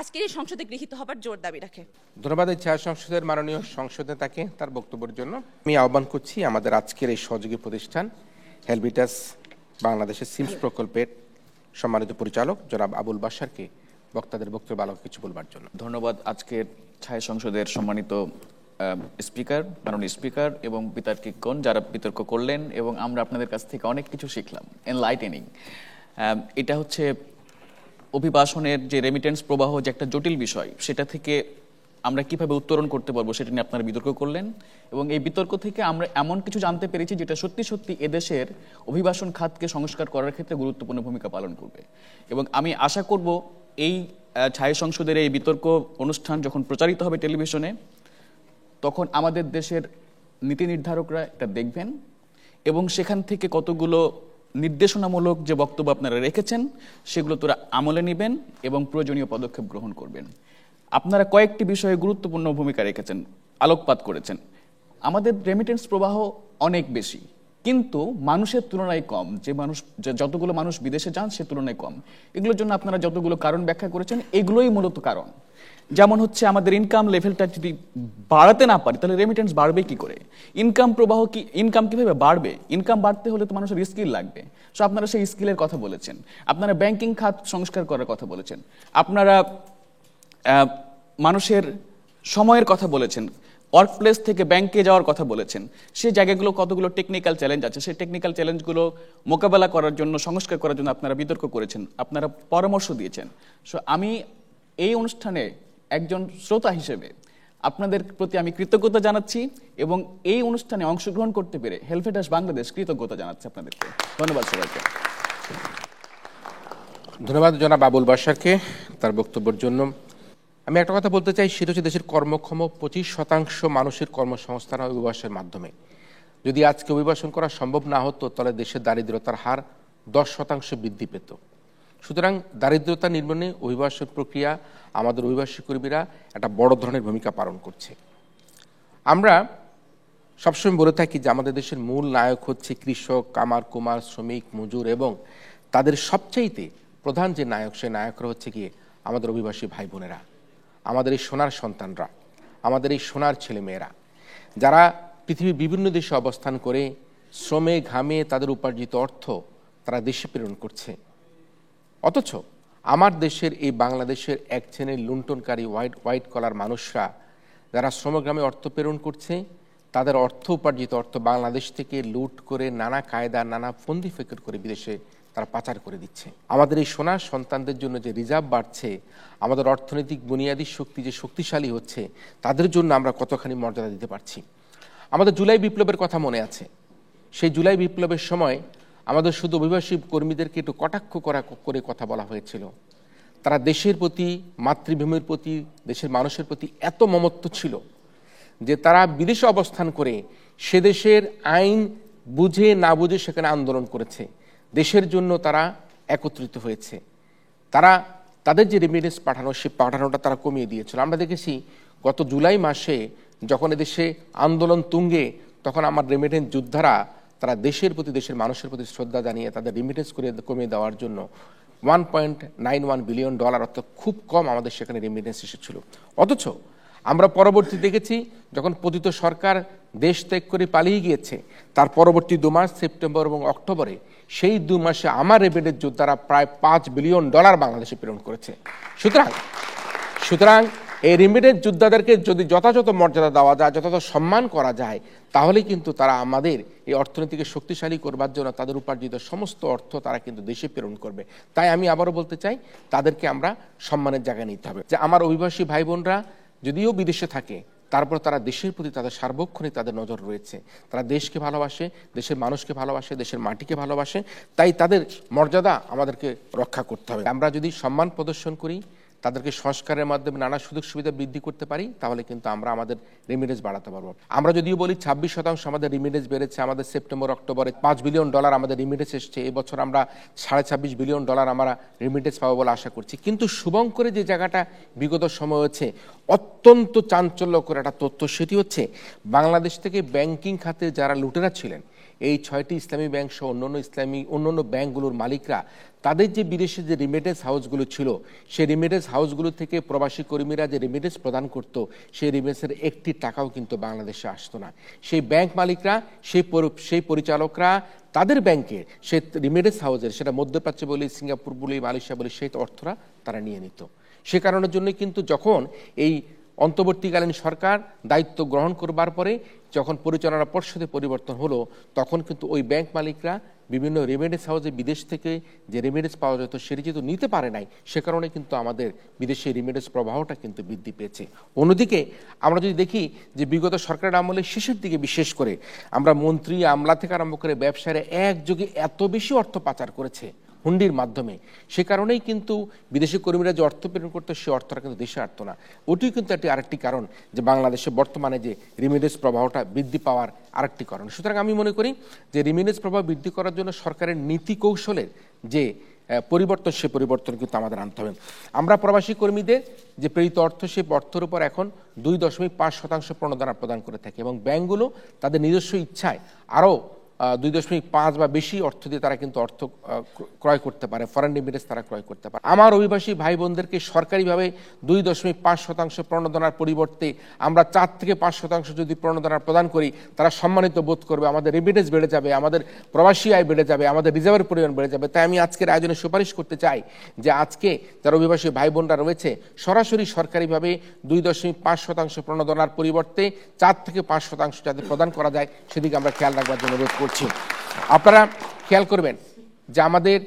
আজকের এই সংসদে গৃহীত হবার জোর দাবি রাখে। ধন্যবাদ এই ছায়া সংসদের মাননীয় সংসদ নেতাকে তার বক্তব্যের জন্য। আমি আহ্বান করছি আমাদের আজকের এই সহযোগী প্রতিষ্ঠান হেলভিটাস বাংলাদেশের সিমস প্রকল্পের সম্মানিত পরিচালক জনাব আবুল বাশারকে বক্তাদের বক্তব্য আলোকে কিছু বলবার জন্য। ধন্যবাদ আজকের ছায়া সংসদের সম্মানিত স্পিকার, মাননীয় স্পিকার এবং বিতর্কিকগণ যারা বিতর্ক করলেন, এবং আমরা আপনাদের কাছ থেকে অনেক কিছু শিখলাম, এনলাইটেনিং। এটা হচ্ছে অভিবাসনের যে রেমিটেন্স প্রবাহ যে একটা জটিল বিষয়, সেটা থেকে আমরা কিভাবে উত্তরণ করতে পারবো সেটা নিয়ে আপনারা বিতর্ক করলেন, এবং এই বিতর্ক থেকে আমরা এমন কিছু জানতে পেরেছি যেটা সত্যি সত্যি এদেশের অভিবাসন খাতকে সংস্কার করার ক্ষেত্রে গুরুত্বপূর্ণ ভূমিকা পালন করবে। এবং আমি আশা করব এই ছায়া সংসদের এই বিতর্ক অনুষ্ঠান যখন প্রচারিত হবে টেলিভিশনে, তখন আমাদের দেশের নীতি নির্ধারকরা এটা দেখবেন এবং সেখান থেকে কতগুলো নির্দেশনামূলক যে বক্তব্য আপনারা রেখেছেন সেগুলো তোরা আমলে নেবেন এবং প্রয়োজনীয় পদক্ষেপ গ্রহণ করবেন। আপনারা কয়েকটি বিষয়ে গুরুত্বপূর্ণ ভূমিকা রেখেছেন, আলোকপাত করেছেন। আমাদের রেমিটেন্স প্রবাহ অনেক বেশি, কিন্তু মানুষের তুলনায় কম। যতগুলো মানুষ বিদেশে যান সে তুলনায় কম। এগুলোর জন্য আপনারা যতগুলো কারণ ব্যাখ্যা করেছেন, এগুলোই মূলত কারণ। যেমন হচ্ছে আমাদের ইনকাম লেভেলটা যদি বাড়াতে না পারি তাহলে রেমিটেন্স বাড়বে কি করে? ইনকাম কিভাবে বাড়বে? ইনকাম বাড়তে হলে তো মানুষের স্কিল লাগবে। সো আপনারা সেই স্কিলের কথা বলেছেন, আপনারা ব্যাংকিং খাত সংস্কার করার কথা বলেছেন, আপনারা মানুষের সময়ের কথা বলেছেন, ওয়ার্ক প্লেস থেকে ব্যাংকে যাওয়ার কথা বলেছেন। সেই জায়গাগুলো কতগুলো টেকনিক্যাল চ্যালেঞ্জ আছে, সেই টেকনিক্যাল চ্যালেঞ্জগুলো মোকাবেলা করার জন্য, সংস্কার করার জন্য আপনারা বিতর্ক করেছেন, আপনারা পরামর্শ দিয়েছেন। সো আমি এই অনুষ্ঠানে একজন শ্রোতা হিসেবে আপনাদের প্রতি আমি কৃতজ্ঞতা জানাচ্ছি এবং এই অনুষ্ঠানে অংশগ্রহণ করতে পেরে হেলফেটাস বাংলাদেশ কৃতজ্ঞতা জানাচ্ছি আপনাদেরকে। ধন্যবাদ সবাইকে। ধন্যবাদ জনাব আবুল বাশারকে তার বক্তব্যের জন্য। আমি একটা কথা বলতে চাই, সেটা হচ্ছে দেশের কর্মক্ষম 25% মানুষের কর্মসংস্থান হয় অভিবাসনের মাধ্যমে। যদি আজকে অভিবাসন করা সম্ভব না হতো তাহলে দেশের দারিদ্রতার হার 10% বৃদ্ধি পেত। সুতরাং দারিদ্রতা নির্মূলে অভিবাসন প্রক্রিয়া আমাদের অভিবাসী কর্মীরা একটা বড় ধরনের ভূমিকা পালন করছে। আমরা সবসময় বলে থাকি যে আমাদের দেশের মূল নায়ক হচ্ছে কৃষক, কামার কুমার, শ্রমিক, মজুর এবং তাদের সবচাইতে প্রধান যে নায়ক, সে নায়করা হচ্ছে গিয়ে আমাদের অভিবাসী ভাই বোনেরা, আমাদের এই সোনার সন্তানরা, আমাদের এই সোনার ছেলেমেয়েরা, যারা পৃথিবীর বিভিন্ন দেশে অবস্থান করে শ্রমে ঘামে তাদের উপার্জিত অর্থ তারা দেশে প্রেরণ করছে। অথচ আমার দেশের এই বাংলাদেশের এক শ্রেণীর লুণ্ঠনকারী হোয়াইট কলার মানুষরা যারা শ্রমগ্রামে অর্থ প্রেরণ করছে, তাদের উপার্জিত অর্থ বাংলাদেশ থেকে লুট করে নানা কায়দা, নানা ফন্দি ফেকর করে বিদেশে তারা পাচার করে দিচ্ছে। আমাদের এই সোনার সন্তানদের জন্য যে রিজার্ভ বাড়ছে, আমাদের অর্থনৈতিক বুনিয়াদী শক্তি যে শক্তিশালী হচ্ছে, তাদের জন্য আমরা কতখানি মর্যাদা দিতে পারছি। আমাদের জুলাই বিপ্লবের কথা মনে আছে। সেই জুলাই বিপ্লবের সময় আমাদের শুধু অভিবাসী কর্মীদেরকে একটু কটাক্ষ করে কথা বলা হয়েছিল। তারা দেশের প্রতি, মাতৃভূমির প্রতি, দেশের মানুষের প্রতি এত মমত্ব ছিল যে তারা বিদেশে অবস্থান করে সে দেশের আইন বুঝে না বুঝে সেখানে আন্দোলন করেছে। দেশের জন্য তারা একত্রিত হয়েছে। তারা তাদের যে রেমিটেন্স পাঠানো, সে পাঠানোটা তারা কমিয়ে দিয়েছিল। আমরা দেখেছি গত জুলাই মাসে যখন এদেশে আন্দোলন তুঙ্গে, তখন আমার রেমিটেন্স যোদ্ধারা তারা দেশের প্রতি, দেশের মানুষের প্রতি শ্রদ্ধা জানিয়ে তাদের রেমিটেন্স কমিয়ে দেওয়ার জন্য $1.91 বিলিয়ন, অর্থাৎ খুব কম আমাদের সেখানে রেমিটেন্স এসেছিল। অথচ আমরা পরবর্তী দেখেছি যখন পতিত সরকার দেশ ত্যাগ করে পালিয়ে গিয়েছে, তার পরবর্তী 2 মাস সেপ্টেম্বর এবং অক্টোবরে, সেই 2 মাসে আমার রেমিটেন্স যোদ্ধারা প্রায় $5 বিলিয়ন বাংলাদেশে প্রেরণ করেছে। সুতরাং এই রেমিটেন্স যোদ্ধাদেরকে যদি যথাযথ মর্যাদা দেওয়া যায়, যথাযথ সম্মান করা যায়, তাহলে কিন্তু তারা আমাদের এই অর্থনীতিকে শক্তিশালী করবার জন্য তাদের উপার্জিত সমস্ত অর্থ তারা কিন্তু দেশে প্রেরণ করবে। তাই আমি আবারও বলতে চাই, তাদেরকে আমরা সম্মানের জায়গায় নিতে হবে। যে আমার অভিবাসী ভাই বোনরা যদিও বিদেশে থাকে, তারপর তারা দেশের প্রতি তাদের সার্বক্ষণিক তাদের নজর রয়েছে। তারা দেশকে ভালোবাসে, দেশের মানুষকে ভালোবাসে, দেশের মাটিকে ভালোবাসে। তাই তাদের মর্যাদা আমাদেরকে রক্ষা করতে হবে। আমরা যদি সম্মান প্রদর্শন করি, তাদেরকে সংস্কারের মাধ্যমে নানা সুযোগ সুবিধা বৃদ্ধি করতে পারি, তাহলে কিন্তু আমরা আমাদের রেমিটেন্স বাড়াতে পারবো। আমরা যদিও বলি 26% আমাদের রেমিটেন্স বেড়েছে, আমাদের সেপ্টেম্বর অক্টোবরে $5 বিলিয়ন আমাদের রেমিটেন্স এসছে। এবছর আমরা $26.5 বিলিয়ন আমরা রেমিটেন্স পাবো বলে আশা করছি। কিন্তু শুভঙ্করে যে জায়গাটা বিগত সময় হচ্ছে অত্যন্ত চাঞ্চল্যকর একটা তথ্য, সেটি হচ্ছে বাংলাদেশ থেকে ব্যাংকিং খাতে যারা লুটেরা ছিলেন, এই 6টি ইসলামী ব্যাংক সহ অন্যান্য ব্যাংকগুলোর মালিকরা, তাদের যে বিদেশে যে রেমিটেন্স হাউসগুলো ছিল, সেই রেমিটেন্স হাউসগুলো থেকে প্রবাসী কর্মীরা যে রেমিটেন্স প্রদান করত, সেই রেমিটেন্সের একটি টাকাও কিন্তু বাংলাদেশে আসতো না। সেই ব্যাংক মালিকরা, সেই পরিচালকরা তাদের ব্যাংকে, সে রেমিটেন্স হাউসের, সেটা মধ্যপ্রাচ্য বলি, সিঙ্গাপুর বলি, মালয়েশিয়া বলি, সেই অর্থরা তারা নিয়ে নিত। সে কারণের জন্য কিন্তু যখন এই অন্তর্বর্তীকালীন সরকার দায়িত্ব গ্রহণ করবার পরে যখন পরিচালনা পর্ষদে পরিবর্তন হলো, তখন কিন্তু ওই ব্যাংক মালিকরা বিভিন্ন রেমিটেন্স হাউসে বিদেশ থেকে যে রেমিটেন্স পাওয়া যেত সেটি যেহেতু নিতে পারে নাই, সে কারণে কিন্তু আমাদের বিদেশে রেমিটেন্স প্রবাহটা কিন্তু বৃদ্ধি পেয়েছে। অন্যদিকে আমরা যদি দেখি যে বিগত সরকারের আমলে শেষের দিকে বিশেষ করে আমরা মন্ত্রী, আমলা থেকে আরম্ভ করে ব্যবসায়ীরা একযোগে এত বেশি অর্থ পাচার করেছে, হুন্ডির মাধ্যমে। সে কারণেই কিন্তু বিদেশি কর্মীরা যে অর্থ প্রেরণ করতো সে অর্থটা কিন্তু দেশে আসতো না। ওটিও কিন্তু আরেকটি কারণ যে বাংলাদেশে বর্তমানে যে রেমিটেন্স প্রবাহটা বৃদ্ধি পাওয়ার আরেকটি কারণ। সুতরাং আমি মনে করি যে রেমিটেন্স প্রবাহ বৃদ্ধি করার জন্য সরকারের নীতি কৌশলের যে পরিবর্তন, সে পরিবর্তন কিন্তু আমাদের আনতে হবে। আমরা প্রবাসী কর্মীদের যে প্রেরিত অর্থ, সেই অর্থের উপর এখন 2.5% প্রণোদনা প্রদান করে থাকে এবং ব্যাংকগুলো তাদের নিজস্ব ইচ্ছায় আরও 2.5 বা বেশি অর্থ দিয়ে তারা কিন্তু অর্থ ক্রয় করতে পারে, ফরেন রেমিটেন্স তারা ক্রয় করতে পারে। আমার অভিবাসী ভাই বোনদেরকে সরকারিভাবে 2.5% প্রণোদনার পরিবর্তে আমরা 4 থেকে 5% যদি প্রণোদনা প্রদান করি, তারা সম্মানিত বোধ করবে, আমাদের রেমিটেন্স বেড়ে যাবে, আমাদের প্রবাসী আয় বেড়ে যাবে, আমাদের রিজার্ভের পরিমাণ বেড়ে যাবে। তাই আমি আজকের আয়োজনে সুপারিশ করতে চাই যে আজকে যারা অভিবাসী ভাই বোনরা রয়েছে, সরাসরি সরকারিভাবে 2.5% প্রণোদনার পরিবর্তে 4 থেকে 5% যাতে প্রদান করা যায়, সেদিকে আমরা খেয়াল রাখবার জন্য অনুরোধ করছি। আপনারা খেয়াল করবেন যে আমাদের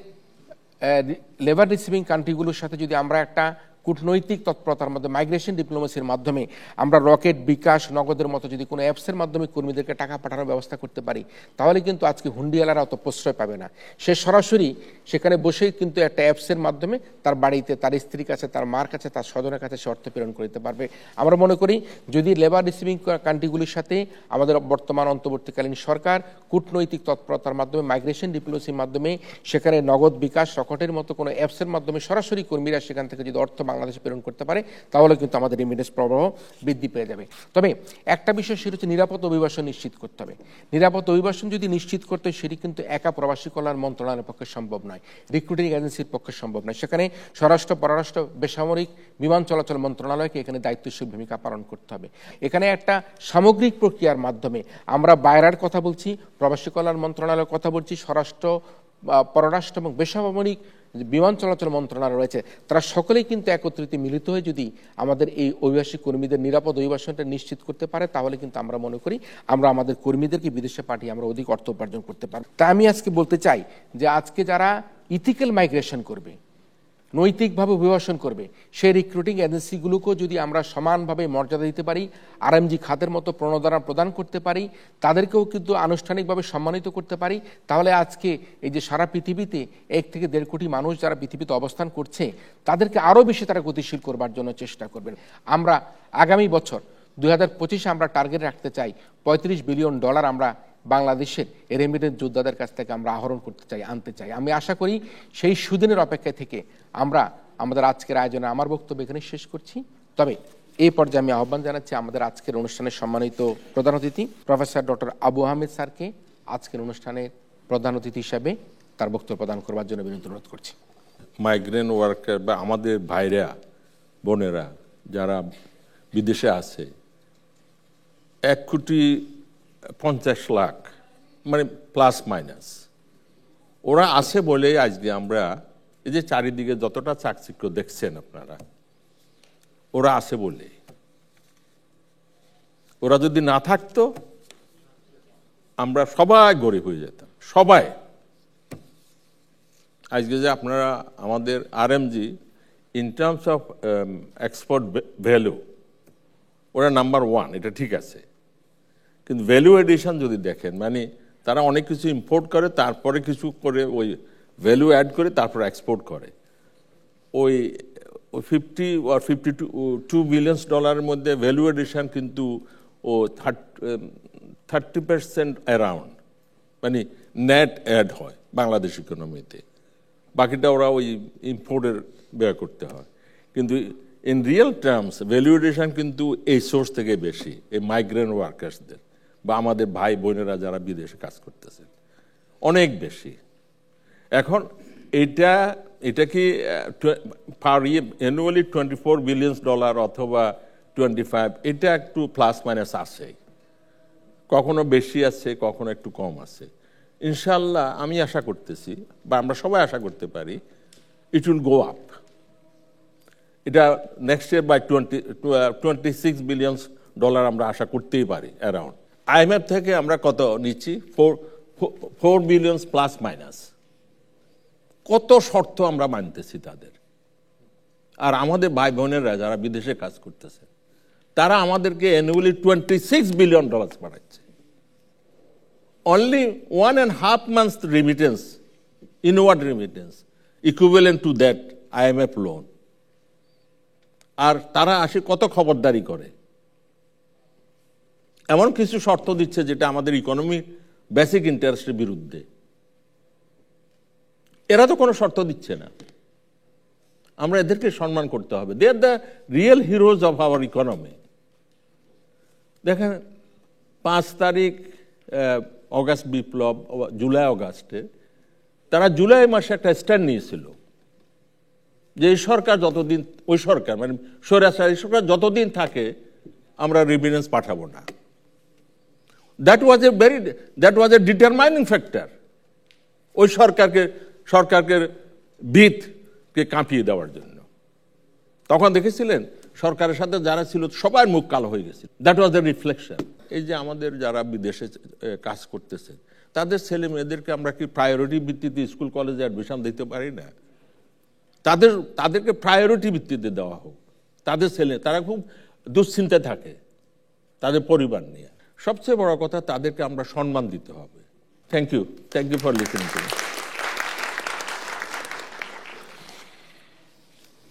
লেবার রিসিভিং কান্ট্রিগুলোর সাথে যদি আমরা একটা কূটনৈতিক তৎপরতার মধ্যে মাইগ্রেশন ডিপ্লোমেসির মাধ্যমে আমরা রকেট, বিকাশ, নগদের মতো যদি কোনো অ্যাপসের মাধ্যমে কর্মীদেরকে টাকা পাঠানোর ব্যবস্থা করতে পারি, তাহলে কিন্তু আজকে হুন্ডিওয়ালারা অত প্রশ্রয় পাবে না। সে সরাসরি সেখানে বসেই কিন্তু একটা অ্যাপসের মাধ্যমে তার বাড়িতে, তার স্ত্রীর কাছে, তার মার কাছে, তার স্বজনের কাছে সে অর্থ প্রেরণ করতে পারবে। আমরা মনে করি যদি লেবার রিসিভিং কান্ট্রিগুলির সাথে আমাদের বর্তমান অন্তর্বর্তীকালীন সরকার কূটনৈতিক তৎপরতার মাধ্যমে, মাইগ্রেশন ডিপ্লোমেসির মাধ্যমে সেখানে নগদ, বিকাশ, রকেটের মতো কোনো অ্যাপসের মাধ্যমে সরাসরি কর্মীরা সেখান থেকে যদি অর্থ বাংলাদেশে প্রেরণ করতে পারে, তাহলে কিন্তু আমাদের রেমিটেন্স প্রবাহ বৃদ্ধি পেয়ে যাবে। তবে একটা বিষয়, সেটা হচ্ছে নিরাপদ অভিবাসন নিশ্চিত করতে হবে। নিরাপদ অভিবাসন যদি নিশ্চিত করতে হয়, সেটি কিন্তু একা প্রবাসী কল্যাণ মন্ত্রণালয়ের পক্ষে সম্ভব নয়, রিক্রুটিং এজেন্সির পক্ষে সম্ভব নয়। সেখানে স্বরাষ্ট্র, পররাষ্ট্র, বেসামরিক, বিমান চলাচল মন্ত্রণালয়কে এখানে দায়িত্বশীল ভূমিকা পালন করতে হবে। এখানে একটা সামগ্রিক প্রক্রিয়ার মাধ্যমে আমরা বাইরের কথা বলছি, প্রবাসী কল্যাণ মন্ত্রণালয়ের কথা বলছি, স্বরাষ্ট্র, পররাষ্ট্র এবং বেসামরিক বিমান চলাচল মন্ত্রণালয় রয়েছে, তারা সকলেই কিন্তু একত্রিত মিলিত হয়ে যদি আমাদের এই অভিবাসী কর্মীদের নিরাপদ অভিবাসনটা নিশ্চিত করতে পারে, তাহলে কিন্তু আমরা মনে করি আমরা আমাদের কর্মীদেরকে বিদেশে পাঠিয়ে আমরা অধিক অর্থ উপার্জন করতে পারব। তাই আমি আজকে বলতে চাই যে আজকে যারা ইথিক্যাল মাইগ্রেশন করবে, নৈতিকভাবে অভিবাসন করবে, সেই রিক্রুটিং এজেন্সিগুলোকেও যদি আমরা সমানভাবে মর্যাদা দিতে পারি, আরএমজি খাতের মতো প্রণোদনা প্রদান করতে পারি, তাদেরকেও কিন্তু আনুষ্ঠানিকভাবে সম্মানিত করতে পারি, তাহলে আজকে এই যে সারা পৃথিবীতে 1 থেকে 1.5 কোটি মানুষ যারা পৃথিবীতে অবস্থান করছে, তাদেরকে আরও বেশি তারা গতিশীল করবার জন্য চেষ্টা করবেন। আমরা আগামী বছর 2025 আমরা টার্গেট রাখতে চাই $35 বিলিয়ন আমরা বাংলাদেশের রেমিটেন্স যোদ্ধাদের কাছ থেকে আমরা আহরণ করতে চাই, আনতে চাই। আমি আশা করি সেই সুদিনের অপেক্ষায় থেকে আমরা আমাদের আজকের আয়োজনে আমার বক্তব্য এখানে শেষ করছি। তবে এই পর্যায়ে আমি আহ্বান জানাচ্ছি আমাদের আজকের অনুষ্ঠানের সম্মানিত প্রধান অতিথি প্রফেসর ডক্টর আবু আহমেদ স্যারকে আজকের অনুষ্ঠানের প্রধান অতিথি হিসাবে তার বক্তব্য প্রদান করবার জন্য বিনীত অনুরোধ করছি। মাইগ্রেন্ট ওয়ার্কার বা আমাদের ভাইরা বোনেরা যারা বিদেশে আছে, 1,50,00,000 মানে প্লাস মাইনাস, ওরা আছে বলে আজকে আমরা এই যে চারিদিকে যতটা চাকচিক্য দেখছেন আপনারা, ওরা আছে বলে। ওরা যদি না থাকতো আমরা সবাই গরিব হয়ে যেতাম, সবাই। আজকে যে আপনারা আমাদের RMG in terms of export value ওরা নাম্বার 1, এটা ঠিক আছে, কিন্তু ভ্যালু এডিশন যদি দেখেন, মানে তারা অনেক কিছু ইম্পোর্ট করে, তারপরে কিছু করে ওই ভ্যালু অ্যাড করে তারপর এক্সপোর্ট করে। ওই 50 or 52 বিলিয়ন ডলারের মধ্যে ভ্যালু এডিশন কিন্তু ও 30% অ্যারাউন্ড, মানে নেট অ্যাড হয় বাংলাদেশ ইকোনমিতে, বাকিটা ওরা ওই ইম্পোর্টের ব্যয় করতে হয়। কিন্তু in real terms value addition কিন্তু এই সোর্স থেকে বেশি, এই মাইগ্রেন্ট ওয়ার্কার্সদের বা আমাদের ভাই বোনেরা যারা বিদেশে কাজ করতেছে, অনেক বেশি। এখন এটা কি পার ইয়ার অ্যানুয়ালি $24 বিলিয়ন অথবা 25, এটা একটু প্লাস মাইনাস আছে, কখনো বেশি আছে, কখনো একটু কম আছে। ইনশাল্লাহ আমি আশা করতেছি, বা আমরা সবাই আশা করতে পারি, ইট উইল গো আপ। এটা নেক্সট ইয়ার বাই $26 বিলিয়ন আমরা আশা করতেই পারি অ্যারাউন্ড। IMF থেকে আমরা কত নিচ্ছি? 4 বিলিয়ন প্লাস মাইনাস। কত শর্ত আমরা মানতেছি তাদের। আর আমাদের ভাই বোনেরা যারা বিদেশে কাজ করতেছে, তারা আমাদেরকে অ্যানুয়ালি $26 বিলিয়ন পাঠাচ্ছে। Only 1.5 months remittance inward remittance equivalent to that IMF লোন। আর তারা আসে কত খবরদারি করে, এমন কিছু শর্ত দিচ্ছে যেটা আমাদের ইকোনমি বেসিক ইন্টারেস্টের বিরুদ্ধে। এরা তো কোনো শর্ত দিচ্ছে না, আমরা এদেরকে সম্মান করতে হবে। They are the real heroes of our economy. দেখেন 5 তারিখ অগাস্ট বিপ্লব, জুলাই অগাস্টে তারা জুলাই মাসে একটা স্ট্যান্ড নিয়েছিল যে এই সরকার যতদিন, ওই সরকার মানে স্বৈরাচারী সরকার যতদিন থাকে আমরা রেমিটেন্স পাঠাবো না। That was A determining factor ওই সরকারকে ভিতকে কাঁপিয়ে দেওয়ার জন্য। তখন দেখেছিলেন সরকারের সাথে যারা ছিল সবার মুখ কালো হয়ে গেছে। That was the reflection. এই যে আমাদের যারা বিদেশে কাজ করতেছে তাদের ছেলে মেয়েদেরকে আমরা কি প্রায়োরিটি ভিত্তিতে স্কুল কলেজে অ্যাডমিশন দিতে পারি না? তাদেরকে প্রায়োরিটি ভিত্তিতে দেওয়া হোক। তাদের ছেলে, তারা খুব দুশ্চিন্তায় থাকে তাদের পরিবার নিয়ে। সবচেয়ে বড় কথা, তাদেরকে আমরা সম্মান দিতে হবে। Thank you for listening to me.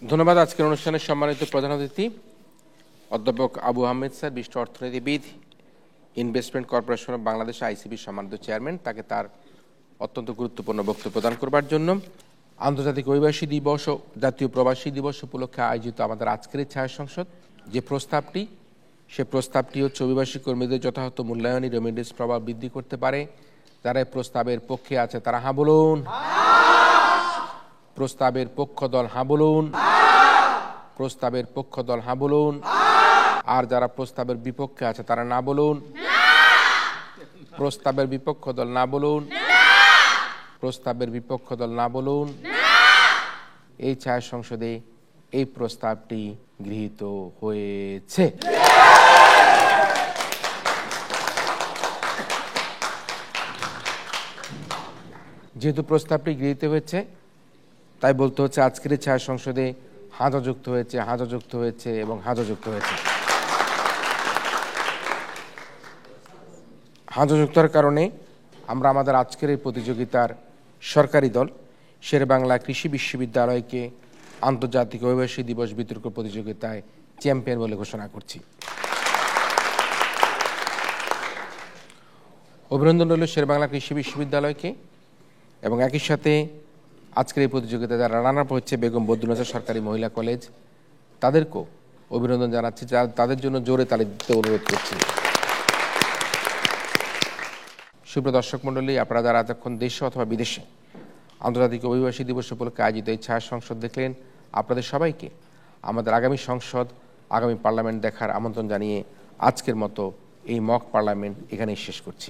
ধন্যবাদ। আজকের অনুষ্ঠানের সম্মানিত প্রধান অতিথি অধ্যাপক আবু আহমেদ স্যার, বিশিষ্ট অর্থনীতিবিদ, investment corporation of Bangladesh ICB সম্মানিত চেয়ারম্যান, তাকে তার অত্যন্ত গুরুত্বপূর্ণ বক্তব্য প্রদান করবার জন্য। আন্তর্জাতিক অভিবাসী দিবস ও জাতীয় প্রবাসী দিবস উপলক্ষে আয়োজিত আমাদের আজকের এই ছায়া সংসদ, যে প্রস্তাবটি, সে প্রস্তাবটি হচ্ছে অভিবাসী কর্মীদের যথাযথ মূল্যায়নী রেমিটেন্স প্রভাব বৃদ্ধি করতে পারে। যারা এই প্রস্তাবের পক্ষে আছে তারা হাঁ বলুন। প্রস্তাবের পক্ষ দল হাঁ বলুন। প্রস্তাবের পক্ষ দল হাঁ বলুন। আর যারা প্রস্তাবের বিপক্ষে আছে তারা না বলুন। প্রস্তাবের বিপক্ষ দল না বলুন। প্রস্তাবের বিপক্ষ দল না বলুন। এই ছায়া সংসদে এই প্রস্তাবটি গৃহীত হয়েছে। যেহেতু প্রস্তাবটি গৃহীত হয়েছে, তাই বলতে হচ্ছে আজকের এই ছায়া সংসদে হাজা যুক্ত হয়েছে, হাজা যুক্ত হয়েছে এবং হাজা যুক্ত হয়েছে। হাজা যুক্তর কারণে আমরা আমাদের আজকের এই প্রতিযোগিতার সরকারি দল শেরেবাংলা কৃষি বিশ্ববিদ্যালয়কে আন্তর্জাতিক অভিবাসী দিবস বিতর্ক প্রতিযোগিতায় চ্যাম্পিয়ন বলে ঘোষণা করছি। অভিনন্দন রইল শেরেবাংলা কৃষি বিশ্ববিদ্যালয়কে, এবং একই সাথে আজকের এই প্রতিযোগিতায় যারা রানার আপ হচ্ছে বেগম বদরুন্নেসা সরকারি মহিলা কলেজ, তাদেরকেও অভিনন্দন জানাচ্ছি। তাদের জন্য জোরে তালি দিতে অনুরোধ করছি। সুপ্রিয় দর্শক মণ্ডলী, আপনারা যারা এতক্ষণ দেশে অথবা বিদেশে আন্তর্জাতিক অভিবাসী দিবস উপলক্ষে আয়োজিত এই ছায়া সংসদ দেখলেন, আপনাদের সবাইকে আমাদের আগামী সংসদ, আগামী পার্লামেন্ট দেখার আমন্ত্রণ জানিয়ে আজকের মতো এই মক পার্লামেন্ট এখানেই শেষ করছি।